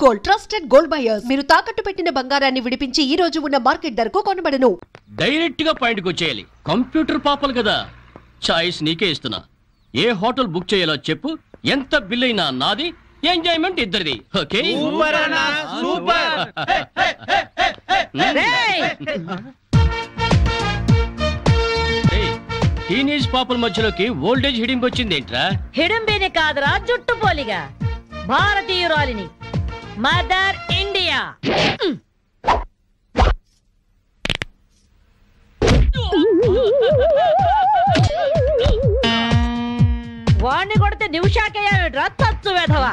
Gold, trusted gold buyers. మీరు తాకట్టు పెట్టిన బంగారాన్ని విడిపించి ఈ రోజు ఉన్న మార్కెట్ ధరకు కొనబడను. డైరెక్ట్ గా పాయింట్ కు వచ్చేయాలి. కంప్యూటర్ పాపలు కదా, చాయిస్ నీకే ఇస్తున్నా. ఏ హోటల్ బుక్ చేయాలో చెప్పు, ఎంత బిల్ అయినా నాది, ఎంజాయ్మెంట్ ఇద్దరిది. Okay super. టీనేజ్ పాపల మధ్యలోకి ఓల్డేజ్ హిడింపు వచ్చింది ఏంట్రా? హిడింబిని కాదురా, జుట్టు పోలిగా భారతీయురాలిని, మదర్ ఇండియా. వాణ్ణి కొడితే నిమిషాకేయా తచ్చు వేధవా.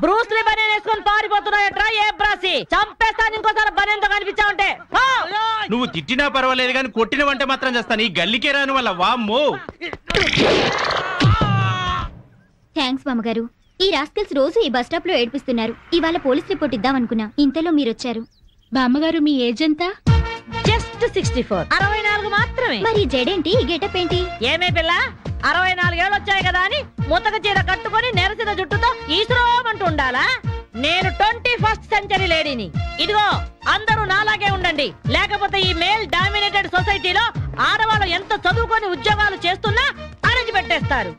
బ్రూస్లీ బనేన్ వేసుకొని పారిపోతున్నాయట్రా. ఏ బ్రాసి చంపేస్తాను ఇంకోసారి బనేన్తో కనిపించావంటే. నువ్వు తిట్టినా పర్వాలేదు కానీ కొట్టిన వంట మాత్రం చేస్తాను. ఈ గల్లికే రాని వల్ల వామ్మో. థ్యాంక్స్ బామ్మగారు. ఈ రాస్కల్స్ రోజు ఈ బస్ స్టాప్ లో ఏడిపిస్తున్నారు. ఇవాళ పోలీస్ రిపోర్ట్ ఇద్దాం అనుకున్నా, ఇంతలో మీరొచ్చారు. బామ్మగారు మీ ఏజ్ ఎంత? జస్ట్ 64. 64 మాత్రమే. మరి జడేంటి, ఈ గెటప్ ఏంటి? ఏమే పిల్ల, 64 ఏళ్ళు వచ్చాయి కదా అని ముతక చీర కట్టుకొని నెరసిన జుట్టుతో ఈశ్వరమంటూ ఉండాలా? నేను 21st సెంచరీ లేడీని. ఇదిగో అందరూ నాలాగే ఉండండి, లేకపోతే ఈ మేల్ డామినేటెడ్ సొసైటీలో ఆడవాళ్ళు ఎంత చదువుకొని ఉద్యోగాలు చేస్తున్నా అరెంజ్ పెట్టేస్తారు.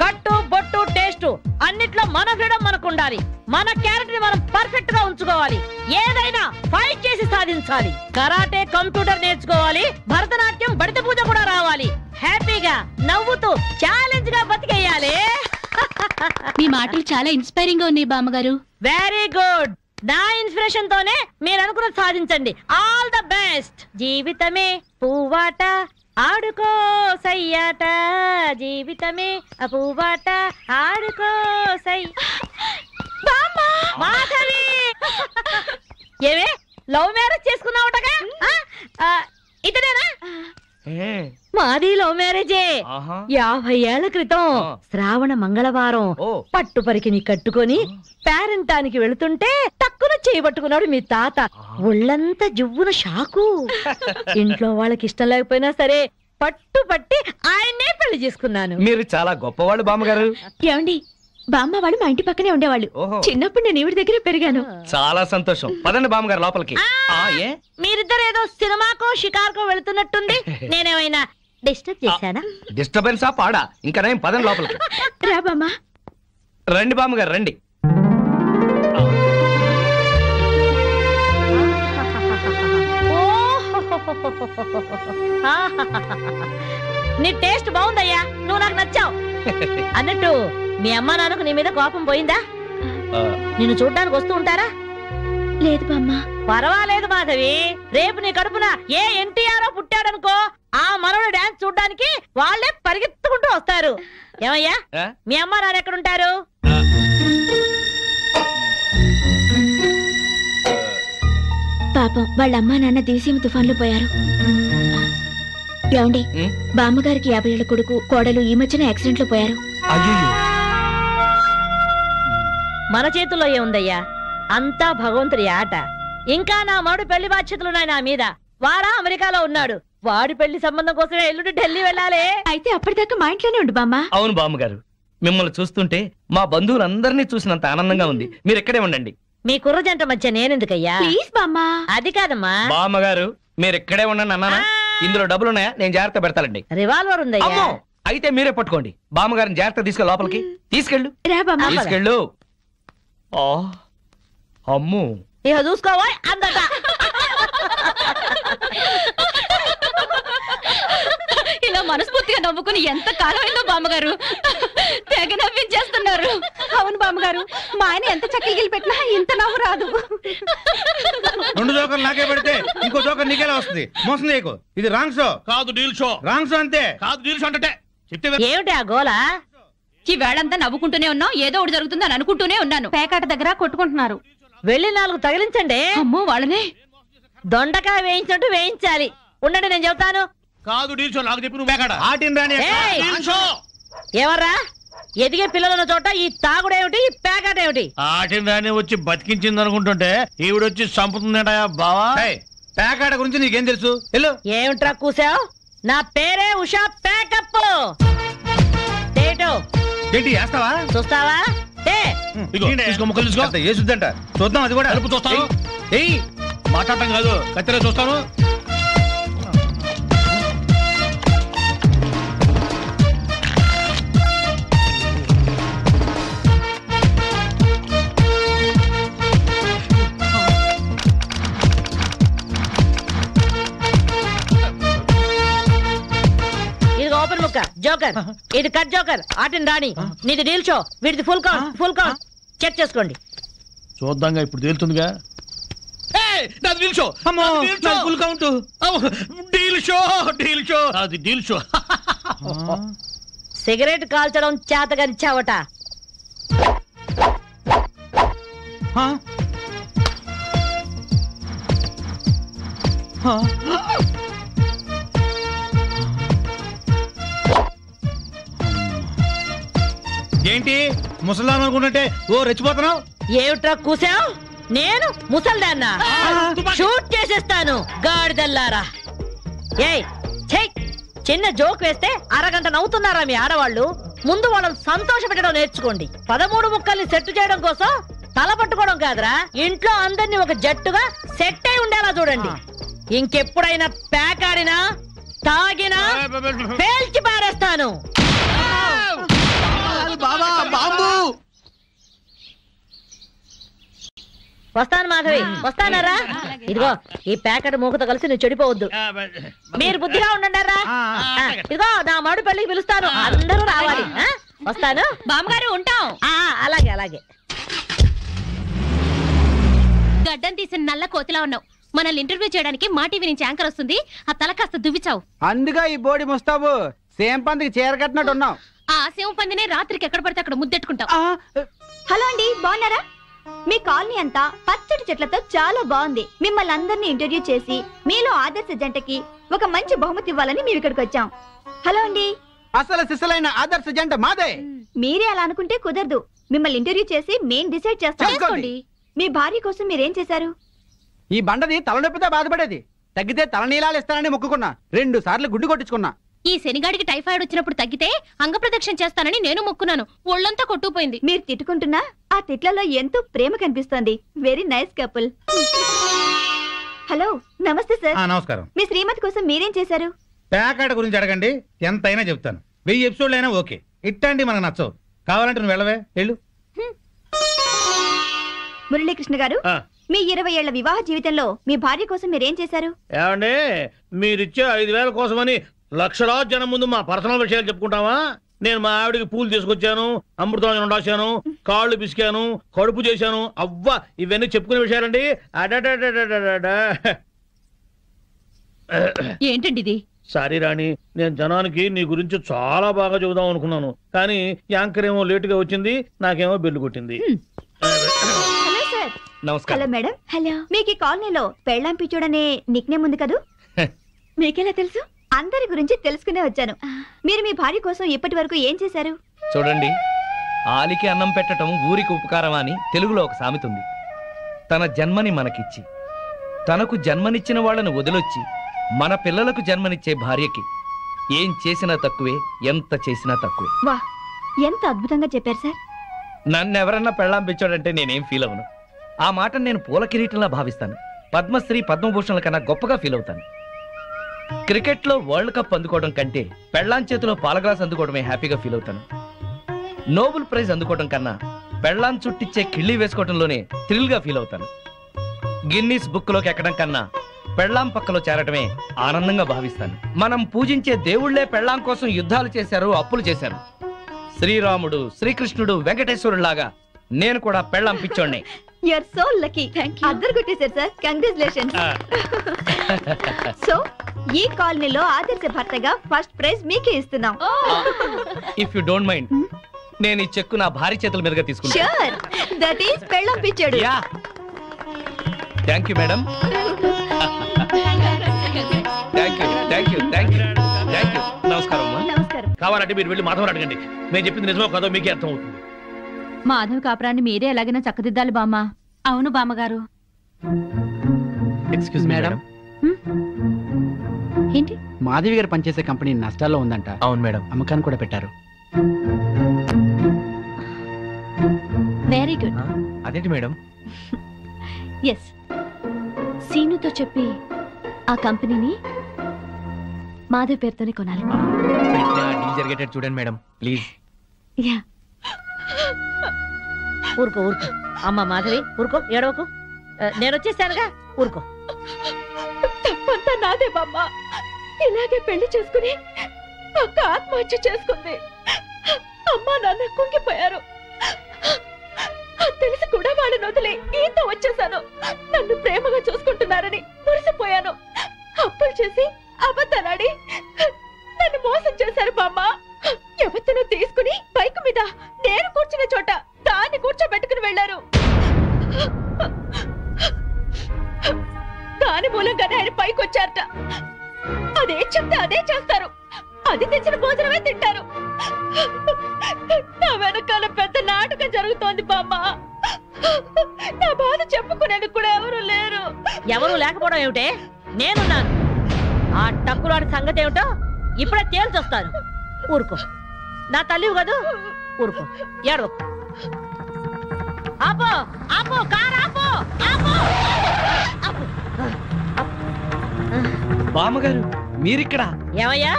కట్టు బొట్టు టేస్ట్ అన్నిట్లో మన ఫ్రీడమ్ మనకు ఉండాలి. మన క్యారెక్టర్ ని మనం పర్ఫెక్ట్ గా ఉంచుకోవాలి. ఏదైనా ఫైట్ చేసి సాధించాలి. కరాటే, కంప్యూటర్ నేర్చుకోవాలి. భరతనాట్యం, బడిత పూజ కూడా రావాలి. హ్యాపీగా నవ్వుతూ ఛాలెంజ్ గా బతికేయాలి. మీ మాటలు చాలా ఇన్స్పైరింగ్ గా ఉన్నాయి బామ్మగారు. Very good. నా ఇన్స్పిరేషన్ తోనే మీరు అనుకున్నది సాధించండి. All the best. జీవితమే పువ్వాట, ఆడుకో సయ్యాట, జీవితమే పువ్వాట, ఆడుకో సై. మాధవి, ఏవే లవ్ మ్యారేజ్ చేసుకున్నావుటగా? ఇతనేనా? మాది లవ్ మ్యారేజే. 50 ఏళ్ల క్రితం శ్రావణ మంగళవారం పట్టు పరికిని కట్టుకొని పేరెంటానికి వెళుతుంటే టక్కున చేయబట్టుకున్నాడు మీ తాత. ఒళ్ళంతా జువ్వున షాకు. ఇంట్లో వాళ్ళకి ఇష్టం లేకపోయినా సరే పట్టు పట్టి ఆయన్నే పెళ్లి చేసుకున్నాను. మీరు చాలా గొప్పవాళ్ళు బామ్మగారు. ఏమండి, బామ్మ వాళ్ళు మా ఇంటి పక్కనే ఉండేవాళ్ళు. చిన్నప్పుడు నేను ఈవిడ దగ్గర పెరిగాను. చాలా సంతోషం. పదండి బామ్మగారు లోపలికి. మీరిద్దరు ఏదో సినిమాకో షికార్కో వెళుతున్నట్టుంది. నేనేమైనా డిస్టర్బ్ చేశానా? డిస్టర్బెన్స్ ఆ పాడా? ఇంకా నేను పదండి లోపలికి. రా బామ్మ. రండి బామ్మగారు రండి. నీ టేస్ట్ బాగుందయ్యా, నువ్వు నాకు నచ్చావు. అన్నట్టు మీ అమ్మా నాన్నకు నీ మీద కోపం పోయిందా? నిన్ను చూడ్డానికి వస్తూ ఉంటారా? లేదు బామ్మ. పర్వాలేదు మాధవి. రేపు నీ కడుపున ఏ ఎన్టీఆర్ పుట్టాడనుకో, ఆ మనవడు డాన్స్ చూడ్డానికి వాళ్ళే పరిగెత్తుకుంటూ వస్తారు. ఏమయ్యా, మీ అమ్మా నాన్న ఎక్కడుంటారు? పాపం వాళ్ళ అమ్మా నాన్న దేశీయ తుఫాన్లో పోయారు. ఏమండి, బామ్మగారికి 50 ఏళ్ల కొడుకు కోడలు ఈ మధ్యన యాక్సిడెంట్ లో పోయారు. మన చేతుల్లో ఏముందయ్యా, అంతా భగవంతుడి ఆట. ఇంకా నా మడు పెళ్లి బాధ్యతలున్నాయి నా మీద. వాడా అమెరికాలో ఉన్నాడు. వాడి పెళ్లి సంబంధం కోసమే ఎల్లుండి ఢిల్లీ వెళ్ళాలి. అయితే అప్పటిదాకా మా ఇంట్లోనే ఉండు బామ్మ. అవును బామ్మగారు, మిమ్మల్ని చూస్తుంటే మా బంధువులందరినీ చూసినంత ఆనందంగా ఉంది. మీరు ఇక్కడే ఉండండి. మీ కుర్ర జంట మధ్య నేనెందుకయ్యా? ప్లీజ్ బామ్మ. అది కాదమ్మా. బామ్మగారు మీరు ఇక్కడే ఉండండి అన్నానా? ఇందులో డబ్బులున్నాయా? నేను జాగ్రత్త పెడతానండి. రివాల్వర్ ఉందయ్యా. అయితే మీరే పట్టుకోండి. బామ్మగారిని జాగ్రత్త తీసుకెళ్ళి లోపలికి తీసుకెళ్ళు. తీసుకెళ్ళు. అమ్ము, ఇక చూసుకోవా అందట. ఇలా మనస్ఫూర్తిగా నవ్వుకుని ఎంత కాలమైందో బామ్మగారు. తెగ నవ్వించేస్తున్నారు. అవును బామ్మగారు, మా ఆయన ఎంత చక్కగిలి పెట్టినా ఇంత నవ్వు రాదు. 2 జోకర్లు నాకే పెడితే ఇంకో జోకర్ నీకేలా వస్తుంది? మోసం చేయకు. ఇది రాంగ్ షో కాదు, డీల్ షో. రాంగ్ షో అంతే కాదు, డీల్ షో అంటే చెప్తే. ఏమిటి ఆ గోలా? ఈ వేళంతా నవ్వుకుంటూనే ఉన్నాం, ఏదో ఒకటి జరుగుతుందని అనుకుంటూనే ఉన్నాను. పేకాట దగ్గర కొట్టుకుంటున్నారు. వెళ్ళి 4 తగిలించండి. అమ్మో, వాళ్ళనే దొండకాయ వేయించినట్టు వేయించాలి. ఉండండి, నేను చెబుతాను. కాదు డీల్ షో, నాకు చెప్పి నువ్వు పేకాట ఆటిన్ రాని షో. ఎవర్రా? ఎదిగే పిల్లల చోట ఈ తాగుడేమిటి, ఈ పేకాట ఏమిటి? ఆటిన్ రాని వచ్చి బతికించింది అనుకుంటుంటే ఈవిడొచ్చి చంపుతుందట బావా. ప్యాకాట గురించి నీకేం తెలుసు? వెళ్ళు. ఏమిట్రా కూసావు? నా పేరే ఉషా ప్యాకప్. ఏంటి వేస్తావా? చూస్తావా? అంత ఏసుద్దంట. చూద్దాం అది కూడా. చూస్తాను. ఏయ్ మాట్లాడటం కాదు, కత్తిరే చూస్తాను. ఓపెన్ ముక్క జోకర్, ఇది కట్ జోకర్, ఆటిని రాణి, నీది డీల్ షో, వీడిది ఫుల్ కౌంట్. చెక్ చేసుకోండి. చూద్దాంగా, ఇప్పుడు తేలుతుందిగా. Full count. Deal show. Cigarette కాల్చడం చేతగరిచావట. ఏంటి ముసలాం అనుకుంటుంటే ఓ రెచ్చిపోతున్నావు? ఏమిట్రా కూసావు? నేను ముసల్దాన్నా? షూట్ చేసేస్తాను గాడిదల్లారా. ఏయ్ ఛై, చిన్న జోక్ వేస్తే అరగంట నవ్వుతున్నారా మీ ఆడవాళ్ళు? ముందు వాళ్ళని సంతోష పెట్టడం నేర్చుకోండి. 13 ముక్కల్ని సెట్ చేయడం కోసం తల పట్టుకోవడం కాదురా, ఇంట్లో అందరినీ ఒక జట్టుగా సెట్ అయి ఉండేలా చూడండి. ఇంకెప్పుడైనా ప్యాక్ ఆడినా తాగినా పేల్చి పారేస్తాను. వస్తాను మాధవి, వస్తానరా? ఇదిగో ఈ ప్యాకెట్ మూకతో కలిసి నువ్వు చెడిపోవద్దు. మీరు బుద్ధిగా ఉండండిరా. ఇదిగో నా మాడు పెళ్లికి పిలుస్తాను, అందరూ రావాలి. వస్తాను బామ్మగారు, ఉంటాం. అలాగే అలాగే. గడ్డం తీసిన నల్ల కోతిలా ఉన్నావు. మనల్ని ఇంటర్వ్యూ చేయడానికి మా టీవీ నుంచి యాంకర్ వస్తుంది. ఆ తల కాస్త దువ్విచావు. అందుగా ఈ బోడి ముస్తాబు సేమ్ పందికి చీర కట్టినట్టు ఉన్నావు. ఆ సేవ పందినే రాత్రికి ఎక్కడ పడితే అక్కడ ముద్దెట్టుకుంటావు. హలో అండి, బాగున్నారా? మీ కాలనీ అంతా పచ్చటి చెట్లతో చాలా బాగుంది. మిమ్మల్ని అందరినీ ఇంటర్వ్యూ చేసి మీలో ఆదర్శ జంటకి ఒక మంచి బహుమతి ఇవ్వాలని మేము ఇక్కడికి వచ్చాం. హలో అండి. అసలు సిసలైన ఆదర్శ జంట మాదే. మీరే అలా అనుకుంటే కుదరదు. మిమ్మల్ని ఇంటర్వ్యూ చేసి మేం డిసైడ్ చేస్తాం. చేసుకోండి. మీ భార్య కోసం మీరేం చేశారు? ఈ బండది తలనొప్పితో బాధపడేది. తగ్గితే తలనీలాలు ఇస్తానని మొక్కుకున్నా. 2 సార్లు గుడ్డు కొట్టించుకున్నా. ఈ శనిగాడికి టైఫాయిడ్ వచ్చినప్పుడు తగ్గితే అంగప్రదక్షిణ చేస్తానని నేను మొక్కున్నాను. ఒళ్ళంతా కొట్టుకుపోయింది. మీరు తిట్టుకుంటున్నా ఆ తిట్లలో ఎంతో ప్రేమ కనిపిస్తోంది. Very nice couple. హలో, నమస్తే సార్. నమస్కారం. మీ శ్రీమతి కోసం మీరేం చేశారు? ప్యాకాట గురించి అడగండి, ఎంతైనా చెప్తాను. 1000 ఎపిసోడ్లు అయినా ఓకే. ఇట్టండి మనకు నచ్చవు. కావాలంటే నువ్వు వెళ్ళవే, వెళ్ళు. మురళీకృష్ణ గారు, మీ 20 ఏళ్ల వివాహ జీవితంలో మీ భార్య కోసం మీరేం చేశారు? ఏమండి, మీరిచ్చే 5000 కోసమని లక్షలాది జనం ముందు మా పర్సనల్ విషయాలు చెప్పుకుంటావా? నేను మా ఆవిడికి పూలు తీసుకొచ్చాను, అమృతం రాశాను, కాళ్ళు పిసికాను, కడుపు చేశాను. అవ్వ, ఇవన్నీ చెప్పుకునే విషయాలండి. ఏంటండి ఇది? సారీ రాణి, నేను జనానికి నీ గురించి చాలా బాగా చెబుదాం అనుకున్నాను, కానీ యాంకర్ ఏమో లేటుగా వచ్చింది, నాకేమో బెల్లు కొట్టింది. Hello sir. నమస్కారం. Hello madam. హలో. మీకు ఈ కాలనీలో పెళ్ళాం పిచ్చోడనే నిక్నేమ్ ఉంది కదూ? మీకెలా తెలుసు? అందరి గురించి తెలుసుకునే వచ్చాను. మీరు మీ భార్య కోసం ఇప్పటి వరకు ఏం చేశారు? చూడండి, ఆలికి అన్నం పెట్టడం ఊరికి ఉపకారం అని తెలుగులో ఒక సామెత ఉంది. తన జన్మని మనకిచ్చి తనకు జన్మనిచ్చిన వాళ్ళను వదిలొచ్చి మన పిల్లలకు జన్మనిచ్చే భార్యకి ఏం చేసినా తక్కువే, ఎంత చేసినా తక్కువే. వా, ఎంత అద్భుతంగా చెప్పారు సార్. నన్నెవరన్నా పెళ్ళాం పిచ్చాడంటే నేనేం ఫీల్ అవను. ఆ మాట నేను పూల కిరీటంలా భావిస్తాను. పద్మశ్రీ పద్మభూషణల కన్నా గొప్పగా ఫీల్ అవుతాను. క్రికెట్లో వరల్డ్ కప్ అందుకోవడం కంటే పెళ్ళాం చేతిలో పాల గ్లాస్ అందుకోవడమే హ్యాపీగా ఫీల్ అవుతాను. నోబెల్ ప్రైజ్ అందుకోవడం కన్నా పెళ్ళాం చుట్టిచ్చే కిళ్ళి వేసుకోవడంలోనే థ్రిల్ గా ఫీల్ అవుతాను. గిన్నీస్ బుక్ లోకి ఎక్కడం కన్నా పెళ్ళాం పక్కలో చేరటమే ఆనందంగా భావిస్తాను. మనం పూజించే దేవుళ్లే పెళ్ళాం కోసం యుద్ధాలు చేశారు, అప్పులు చేశారు. శ్రీరాముడు, శ్రీకృష్ణుడు, వెంకటేశ్వరులాగా నేను కూడా పెళ్ళాం పిచ్చోడ్నే. You are so lucky. అద్దరు కొట్టేశారు సార్. కంగ్రాచులేషన్స్. సో ఈ కాలనీలో ఆదర్శ భర్తగా ఫస్ట్ ప్రైజ్ మీకే ఇస్తున్నాం. ఇఫ్ యు డోంట్ మైండ్, నేను ఈ చెక్కు నా భార్య చేతుల మీదుగా తీసుకుంటాను. ష్యూర్, దట్ ఈస్ పెళ్ళాం పిచ్చాడు. Yeah, thank you madam. Thank you, thank you, thank you, thank you. నమస్కారం అమ్మా. నమస్కారం. కావాలంటే మీరు వెళ్ళి మాధవని అడగండి. నేను చెప్పింది నిజమో కాదో మీకే అర్థం అవుతుంది. మాధవ్ కాపురాన్ని మీరే ఎలాగైనా చక్కదిద్దాలి బామ్మ. అవును బామ్మగారు. ఎక్స్క్యూజ్ మేడం, ఏంటి? మాధవి గారు పనిచేసే కంపెనీ నష్టాల్లో ఉందంట. అవును మేడం. అమ్మకాన్ని కూడా పెట్టారు. Very good. అదేంటి మేడం? ఎస్, సీనుతో చెప్పి ఆ కంపెనీని మాధవ్ పేరుతోనే కొనాలి. డీల్ జరిగేటట్టు చూడండి మేడం ప్లీజ్. యా. ఊరుకో ఊరుకో అమ్మ మాధవి, ఊరుకో, ఏడవకు. నేను వచ్చేసానుగా, ఊరుకో. తప్పంతా నాదే బామ్మ. ఇలాగే పెళ్లి చేసుకుని అక్క ఆత్మహత్య చేసుకుంది. అమ్మా నాన్న కుంగిపోయారు. తెలిసి కూడా వాళ్ళని వదిలి ఈత వచ్చేసాను. నన్ను ప్రేమగా చూసుకుంటున్నారని మురిసిపోయాను. అప్పులు చేసి అబద్ధాలాడి నన్ను మోసం చేశారు బామ్మ. ఎవరితోనో తీసుకుని బైక్ మీద నేను కూర్చున్న చోట దాన్ని కూర్చోబెట్టుకుని వెళ్లారు. దాని మూలంగానే ఆయన పైకి వచ్చారట. అదే చెప్తే అదే చేస్తారు. అది తెచ్చిన భోజనమే తింటారు. నా వెనకాల పెద్ద నాటకం జరుగుతోంది బామ్మ. నా బాధ చెప్పుకునేందుకు కూడా ఎవరు లేరు. ఎవరు లేకపోవడం ఏమిటే? నేనున్నాను. ఆ టక్కులాడి సంగతి ఏమిటో ఇప్పుడే తేల్చొస్తాను. ఊరుకో, నా తల్లివి కదూ, ఊరుకో, ఏడవకు. ఆపో ఆపో, కారు ఆపో, ఆపో. బామ్మగారు మీరిక్కడ? ఏమయ్యా,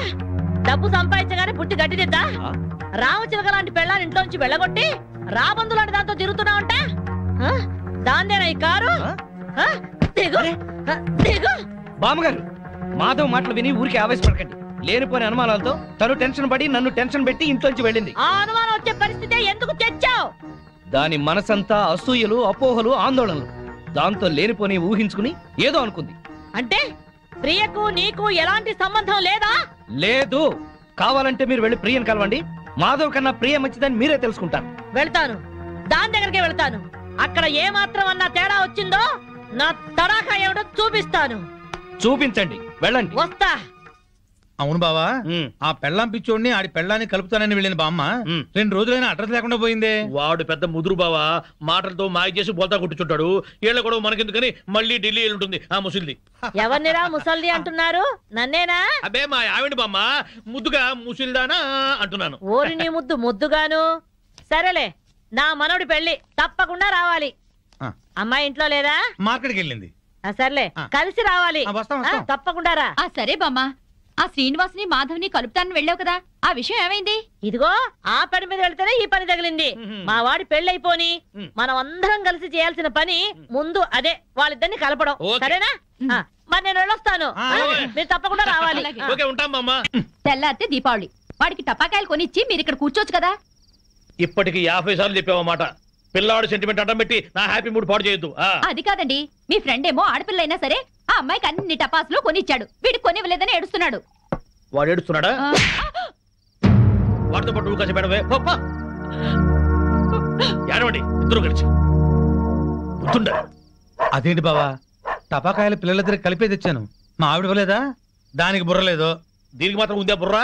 డబ్బు సంపాదించగానే పుట్టి గడ్డిదిద్దా? రామచిలక లాంటి పెళ్ళాన్ని ఇంట్లోంచి వెళ్ళగొట్టి రాబందు లాంటి దాంతో తిరుగుతున్నావంట. దాన్నేనా ఈ కారు? దిగు, దిగు. బామ్మగారు మాధవ్ మాటలు విని ఊరికి ఆవేశపడకండి. లేనిపోని అనుమానాలతో తను టెన్షన్ పడి నన్ను టెన్షన్ పెట్టి ఇంట్లోంచి వెళ్ళింది. ఆ అనుమానం వచ్చే పరిస్థితి ఎందుకు తెచ్చావు? దాని మనసంతా అసూయలు, అపోహలు, ఆందోళనలు. దాంతో లేనిపోని ఊహించుకుని ఏదో అనుకుంది. అంటే ప్రియకు నీకు ఎలాంటి సంబంధం లేదా? లేదు. కావాలంటే మీరు వెళ్ళి ప్రియని కలవండి. మాధవ్ కన్నా ప్రియ మంచిదని మీరే తెలుసుకుంటారు. వెళ్తాను, దాని దగ్గరికి వెళ్తాను. అక్కడ ఏ మాత్రం అన్నా తేడా వచ్చిందో నా తడాఖా ఏమిటో చూపిస్తాను. చూపించండి, వెళ్ళండి. వస్తా. అవును బావా, ఆ పెళ్ళాం పిచ్చోడిని ఆడి పెళ్ళాన్ని కలుపుతానని వెళ్ళిన బామ్మ 2 రోజులైనా అడ్రస్ లేకుండా పోయిందే. వాడు పెద్ద ముదురు బావా, మాటలతో మాయ చేసి బోల్తా కుట్టుచుంటాడు. ఏళ్ళ కూడా మనకెందుకని మళ్ళీ ఢిల్లీ ఉంటుంది ఆ ముసిల్ది. ఎవరినిరా ముసల్ది అంటున్నారు? నన్నేనా? అబ్బే మా ఆవిడ బామ్మ, ముద్దుగా ముసిల్దానా అంటున్నాను. ఓరి నీ ముద్దు ముద్దుగాను. సరేలే, నా మనవడి పెళ్లి తప్పకుండా రావాలి. అమ్మాయి ఇంట్లో లేదా? మార్కెట్కి వెళ్ళింది. సర్లే, కలిసి రావాలి. తప్పకుండా రా. సరే బామ్మ, ఆ శ్రీనివాసుని మాధవ్ని కలుపుతానని వెళ్ళావు కదా, ఆ విషయం ఏమైంది? ఇదిగో ఆ పని మీద వెళ్తేనే ఈ పని తగిలింది. మా వాడి పెళ్ళైపోని మనం అందరం కలిసి చేయాల్సిన పని ముందు అదే, వాళ్ళిద్దరిని కలపడం. సరేనా? మరి నేను వెళ్ళొస్తాను. మీరు తప్పకుండా రావాలి. తెల్లారితే దీపావళి, వాడికి టపాకాయలు కొనిచ్చి మీరు ఇక్కడ కూర్చోవచ్చు కదా. ఇప్పటికి 50 సార్లు చెప్పావన్నమాట. పిల్లాడు సెంటిమెంట్ అడ్డం పెట్టి నా హ్యాపీ మూడ్ పాడు చేయొద్దు. అది కాదండి, మీ ఫ్రెండ్ ఏమో ఆడపిల్ల అయినా సరే ఆ అమ్మాయికి అన్ని టపాసులు కొనిచ్చాడు, వీడికి కొనివ్వలేదని ఏడుస్తున్నాడు. వాడు ఏడుస్తున్నాడా? వాడితో పాటు కాసి పెడవే. ఏడవండి ఇద్దరు కలిసి. అదేంటి బావా, టపాకాయలు పిల్లల దగ్గర కలిపే తెచ్చాను. మా ఆవిడ ఇవ్వలేదా? దానికి బుర్రలేదు. దీనికి మాత్రం ఉందే బుర్ర?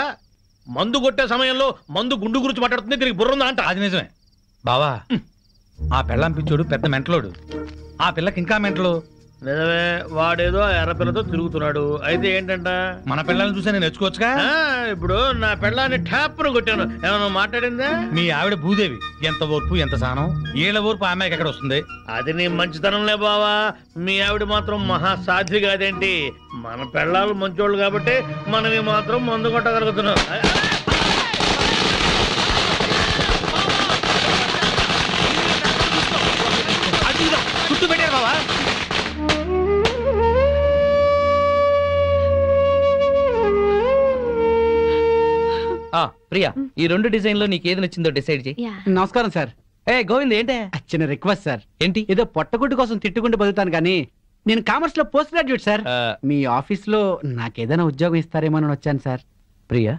మందు కొట్టే సమయంలో మందు గుండు గురించి మాట్లాడుతుంది, దీనికి బుర్ర ఉందా అంట. అది నిజమే బావా. ఆ పెళ్ళాం పిచ్చోడు పెద్ద మెంటలోడు. ఆ పిల్లకి ఇంకా మెంటలు. నిజమే, వాడేదో ఎర్ర పిల్లతో తిరుగుతున్నాడు. అయితే ఏంటంట? మన పిల్లల్ని చూసా నేను నేర్చుకోవచ్చుగా. ఇప్పుడు నా పెళ్ళాన్ని ట్యాప్ను కొట్టాను, ఏమన్నా మాట్లాడిందా? మీ ఆవిడ భూదేవి, ఎంత ఓర్పు ఎంత సహనం. ఏళ్ళ ఓర్పు ఆమెకి ఎక్కడ వస్తుంది? అది నీ మంచితనంలే బావా. మీ ఆవిడ మాత్రం మహాసాధ్వి కాదేంటి? మన పెళ్ళాలు మంచోళ్ళు కాబట్టి మనవి మాత్రం మందు కొట్టగలుగుతున్నాం. చుట్టూ పెట్టారు బావా. ప్రియా, ఈ 2 డిజైన్ లో నీకు ఏది నచ్చిందో డిసైడ్ చేయి. నమస్కారం సార్. గోవింద్, ఏంటే? చిన్న రిక్వెస్ట్ సార్. ఏంటి? ఏదో పొట్టగుడ్డు కోసం తిట్టుకుంటూ బతుకుతాను కానీ నేను కామర్స్ లో పోస్ట్ గ్రాడ్యుయేట్ సార్. మీ ఆఫీస్ లో నాకేదైనా ఉద్యోగం ఇస్తారేమో అని వచ్చాను sir. Priya,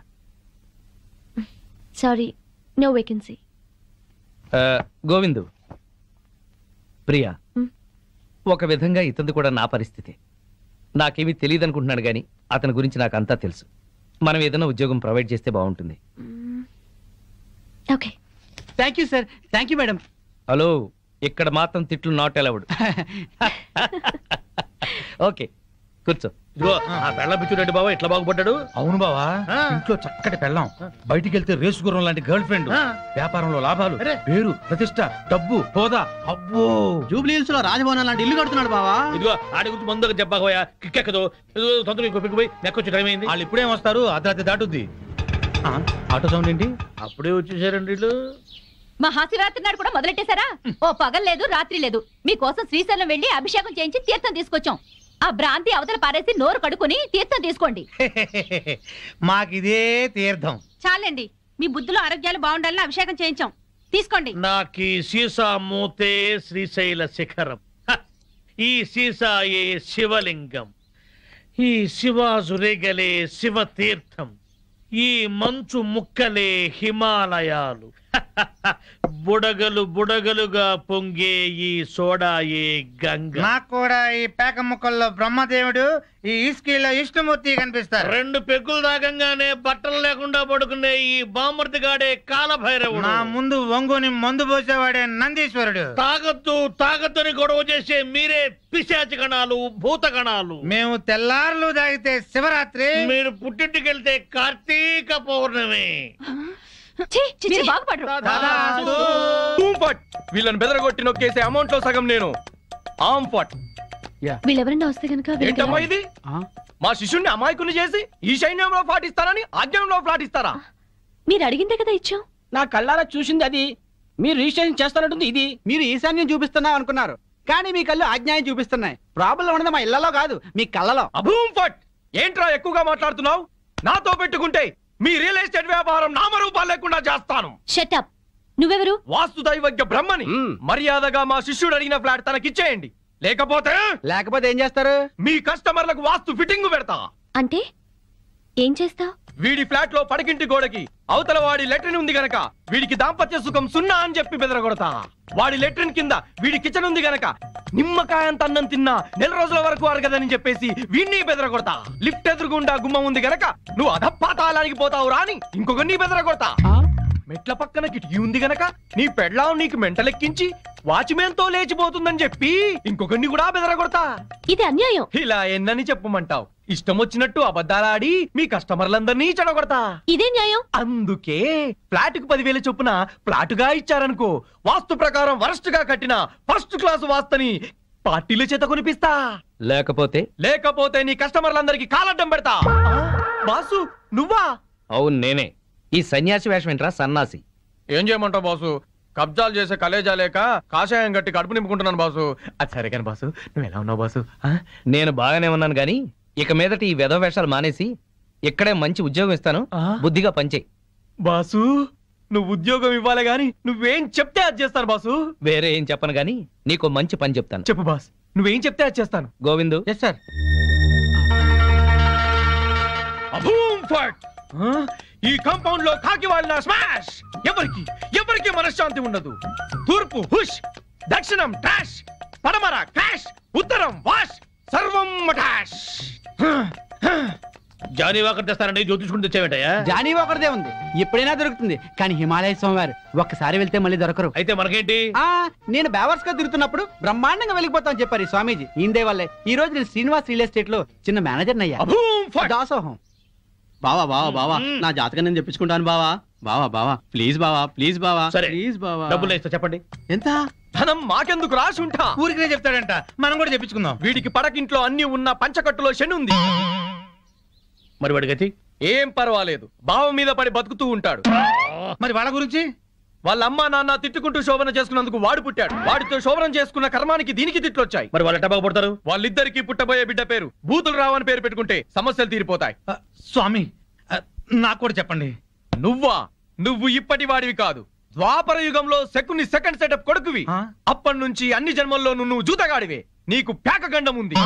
sorry, no vacancy. Govindu, Priya, ఒక విధంగా ఇతను కూడా నా పరిస్థితి. నాకేమీ తెలియదు అనుకుంటున్నాడు కానీ అతని గురించి నాకు అంతా తెలుసు. మనం ఏదైనా ఉద్యోగం ప్రొవైడ్ చేస్తే బాగుంటుంది. Okay, thank you sir. Thank you madam. Hello, ఇక్కడ మాత్రం తిట్లు నాట్ అలౌడ్. ఓకే, కూర్చో. ఇదిగో ఆ పెళ్ళం పిచ్చుడండి బావా ఇట్లా బాగుపడ్డాడు. అవును బావా, ఇంట్లో చక్కటి పెళ్ళాం, బయటికి వెళ్తే రేసు గుర్రం లాంటి గర్ల్ ఫ్రెండ్, వ్యాపారంలో లాభాలు, పేరు, ప్రతిష్ట, డబ్బు, హోదా. అబ్బో, జూబ్లీ హిల్స్ లో రాజభవనం లాంటి ఇల్లు కడుతున్నాడు బావా. ఇదిగో ఆడి గురించి ముందుగా చెప్పకపోయా కిక్కెక్కదు. తొందరగా ఇంకో పిక్కు పోయి నెక్కొచ్చి టైం అయింది. వాళ్ళు ఇప్పుడేం వస్తారు, అర్ధరాత్రి దాటుద్ది. ఆటో సౌండ్ ఏంటి? అప్పుడే వచ్చేసారండి వీళ్ళు. మహాశివరాత్రి నాడు కూడా మొదలెట్టేశారా? ఓ పగలు లేదు రాత్రి లేదు, మీకోసం శ్రీశైలం వెళ్లి అభిషేకం చేయించి తీర్థం తీసుకొచ్చాం. ఆ భ్రాంతి అవతల పారేసి నోరు కడుక్కుని తీర్థం తీసుకోండి. మాకిదే తీర్థం. చాలండి, మీ బుద్ధులు ఆరోగ్యాలు బాగుండాలని అభిషేకం చేయించాం, తీసుకోండి. నాకీ సీసా మూతే శ్రీశైల శిఖరం, ఈ సీసాయే శివలింగం, ఈ శివాజురేగలే శివ తీర్థం, ఈ మంచు ముక్కలే హిమాలయాలు, బుడగలు బుడగలుగా పొంగే ఈ సోడాయే గంగ. నాకు కూడా ఈ పేక ముక్కల్లో బ్రహ్మదేవుడు, ఈ ఇస్కీలో విష్ణుమూర్తి కనిపిస్తారు. 2 పెగ్గులు తాగంగానే బట్టలు లేకుండా పడుకునే ఈ బామర్తిగాడే కాలభైరవుడు. నా ముందు వంగుని మందు పోసేవాడే నందీశ్వరుడు. తాగద్దని గొడవ చేసే మీరే పిశాచి గణాలు, భూత గణాలు. మేము తెల్లారులు తాగితే శివరాత్రి, మీరు పుట్టింటికి వెళ్తే కార్తీక పౌర్ణమి. మీరు బాగుపడరు. వీళ్ళని బెదరగొట్టి నొక్కేసే అమౌంట్ లో సగం నేను. వీళ్ళెవరన్నా వస్తే కనుక ఏంటమ్మా ఇది? మా శిష్యుణ్ణి అమాయకుని చేసి ఈ సైన్యంలో పాటిస్తానని ఆజ్ఞంలో పాటిస్తారా? మీరు అడిగిందే కదా ఇచ్చాం. నా కళ్ళారా చూసింది అది. మీరు రిజిస్ట్రేషన్ చేస్తానంటుంది ఇది. మీరు ఈశాన్యం చూపిస్తున్నా అనుకున్నారు, కానీ మీ కళ్ళు ఆజ్ఞాయం చూపిస్తున్నాయి. ప్రాబ్లం ఉన్నది మా ఇళ్లలో కాదు, మీ కళ్ళలో. అభూమ్ ఫట్! ఏంట్రా ఎక్కువగా మాట్లాడుతున్నావు? నాతో పెట్టుకుంటే మీ రియల్ ఎస్టేట్ వ్యాపారం నామరూపాలు లేకుండా చేస్తాను. షటప్. నువ్వెవరు? వాస్తు దైవజ్ఞ బ్రహ్మని. మర్యాదగా మా శిష్యుడు అడిగిన ఫ్లాట్ తనకిచ్చేయండి, లేకపోతే ఏం చేస్తారు? మీ కస్టమర్లకు వాస్తు ఫిట్టింగ్ పెడతా. అంటే ఏం చేస్తావు? వీడి ఫ్లాట్ లో పడకింటి గోడకి అవతల వాడి లెట్రిన్ ఉంది గనక వీడికి దాంపత్య సుఖం 0 అని చెప్పి బెదరగొడతా. వాడి లెట్రిన్ కింద వీడి కిచెన్ ఉంది గనక నిమ్మకాయంత అన్నం తిన్నా 4 రోజుల వరకు అరగదని చెప్పేసి వీడిని బెదరగొడతా. లిఫ్ట్ ఎదురుగుండా గుమ్మం ఉంది గనక నువ్వు అధపాతాళానికి పోతావు రాని ఇంకొకరిని బెదరగొడతా. మెట్ల పక్కన కిటికీ ఉంది గనక నీ పెళ్ళాం నీకు మెంటలెక్కించి వాచ్మెన్ తో లేచిపోతుందని చెప్పి ఇంకొకరిని కూడా బెదరగొడతా. ఇది అన్యాయం. ఇలా ఎన్నని చెప్పమంటావు? ఇష్టం వచ్చినట్టు అబద్ధాలాడి మీ కస్టమర్లందరినీ చెడగొడతా. ఇదే న్యాయం. అందుకే ఫ్లాట్ కు 10,000 చొప్పున ఫ్లాటుగా ఇచ్చారనుకో, వాస్తు ప్రకారం వరస్ట్ గా కట్టిన ఫస్ట్ క్లాస్ వాస్తుని పార్టీల చేత కొనిపిస్తా. లేకపోతే నీ కస్టమర్లందరికీ కాలడ్డం పెడతా. బాసు నువ్వా? అవును నేనే. ఈ సన్యాసి వేషం ఏంట్రా సన్నాసి? ఏం చేయమంటావు బాసు? కబ్జాలు చేసే కలేజా లేక కాషాయం గట్టి కడుపు నింపుకుంటున్నాను బాసు. అది సరే కానీ బాసు, నువ్వు ఎలా ఉన్నావు బాసు? నేను బాగానే ఉన్నాను గాని ఇక మీదట ఈ వెధవ వేషాలు మానేసి ఇక్కడే మంచి ఉద్యోగం ఇస్తాను, బుద్ధిగా పనిచేయి. బాసు నువ్వు ఉద్యోగం ఇవ్వాలి గాని నువ్వేం చెప్తే అది చేస్తాను బాసు. వేరే ఏం చెప్పను గాని నీకు మంచి పని చెప్తాను. చెప్పు బాస్, నువ్వేం చెప్తే అది చేస్తాను. గోవిందు. Yes sir. ఈ కాంపౌండ్ లో కాకి వాళ్ళ స్మాష్. ఎవరికి మనశ్శాంతి ఉండదు. తూర్పు హుష్, దక్షిణం డాష్, పడమర క్రాష్, ఉత్తరం వాష్, సర్వం మటాష్. జానీ వాకర్ తెస్తానండి, జ్యోతిష్కుని తెచ్చావేంటయ్యా? జానీ ఒకరిదే ఉంది, ఎప్పుడైనా దొరుకుతుంది. కానీ హిమాలయ స్వామివారు ఒక్కసారి వెళ్తే మళ్ళీ దొరకరు. అయితే మనకేంటి? నేను బేవర్స్ గా తిరుగుతున్నప్పుడు బ్రహ్మాండంగా వెళ్ళిపోతాను చెప్పారు ఈ స్వామీజీ. ఇందే వల్లే ఈ రోజు నేను శ్రీనివాస్ రియల్ ఎస్టేట్ లో చిన్న మేనేజర్ అయ్యా. దాసోహం. బావా నా జాతకం నేను చెప్పించుకుంటాను బావా ప్లీజ్ బావా సరే ప్లీజ్ బావా. డబ్బులు ఇస్తా, చెప్పండి ఎంత? ధనం మాకెందుకు రాసుంటా, ఊరికే చెప్తాడంట, మనం కూడా చెప్పించుకుందాం. వీడికి పడకింట్లో అన్ని ఉన్న పంచకట్టులో శని ఉంది. మరి వాడి గతి? ఏం పర్వాలేదు, బావ మీద పడి బతుకుతూ ఉంటాడు. మరి వాళ్ళ గురించి? వాళ్ళ అమ్మా నాన్న తిట్టుకుంటూ శోభన చేసుకున్నందుకు వాడు పుట్టాడు. వాడితో శోభనం చేసుకున్న కర్మానికి దీనికి తిట్లొచ్చాయి. మరి వాళ్ళు ఎట్టబాగా పుడతారు? వాళ్ళిద్దరికి పుట్టబోయే బిడ్డ పేరు బూతులు రావని పేరు పెట్టుకుంటే సమస్యలు తీరిపోతాయి. స్వామి నాకు కూడా చెప్పండి. నువ్వు ఇప్పటి వాడివి కాదు, ద్వాపర యుగంలో శకుని సెకండ్ సెటప్ కొడుకువి. అప్పటి నుంచి అన్ని జన్మల్లోనూ నువ్వు జూతగాడివే. నీకు పేక గండం ఉంది.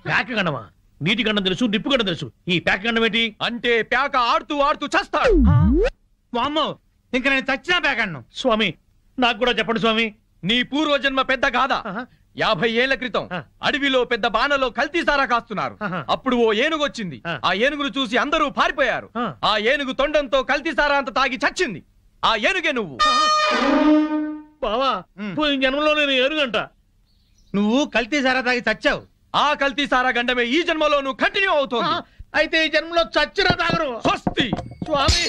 పేక గండమా? నీటి గండం తెలుసు, నిప్పు గండం తెలుసు, ఈ పేక గండం ఏంటి? అంటే పేక ఆడుతూ చస్తాడు. వామ్మో, ఇంకా నేను చచ్చినా పేకన్ను. స్వామి నాకు కూడా చెప్పండి స్వామి. నీ పూర్వజన్మ పెద్ద గాథ. 50 ఏళ్ల క్రితం అడవిలో పెద్ద బాణలో కల్తీసారా కాస్తున్నారు. అప్పుడు ఓ ఏనుగు వచ్చింది. ఆ ఏనుగును చూసి అందరూ పారిపోయారు. ఆ ఏనుగు తొండంతో కల్తీసారా అంత తాగి చచ్చింది. ఆ ఏనుగే నువ్వు. బావా పోయిన జన్మలో నేను ఏనుగంట. నువ్వు కల్తీ సారా తాగి చచ్చావు. ఆ కల్తీ సారా గండమే ఈ జన్మలోనూ కంటిన్యూ అవుతోంది. అయితే ఈ జన్మలో చచ్చిరా తాగరు. స్వస్తి. స్వామి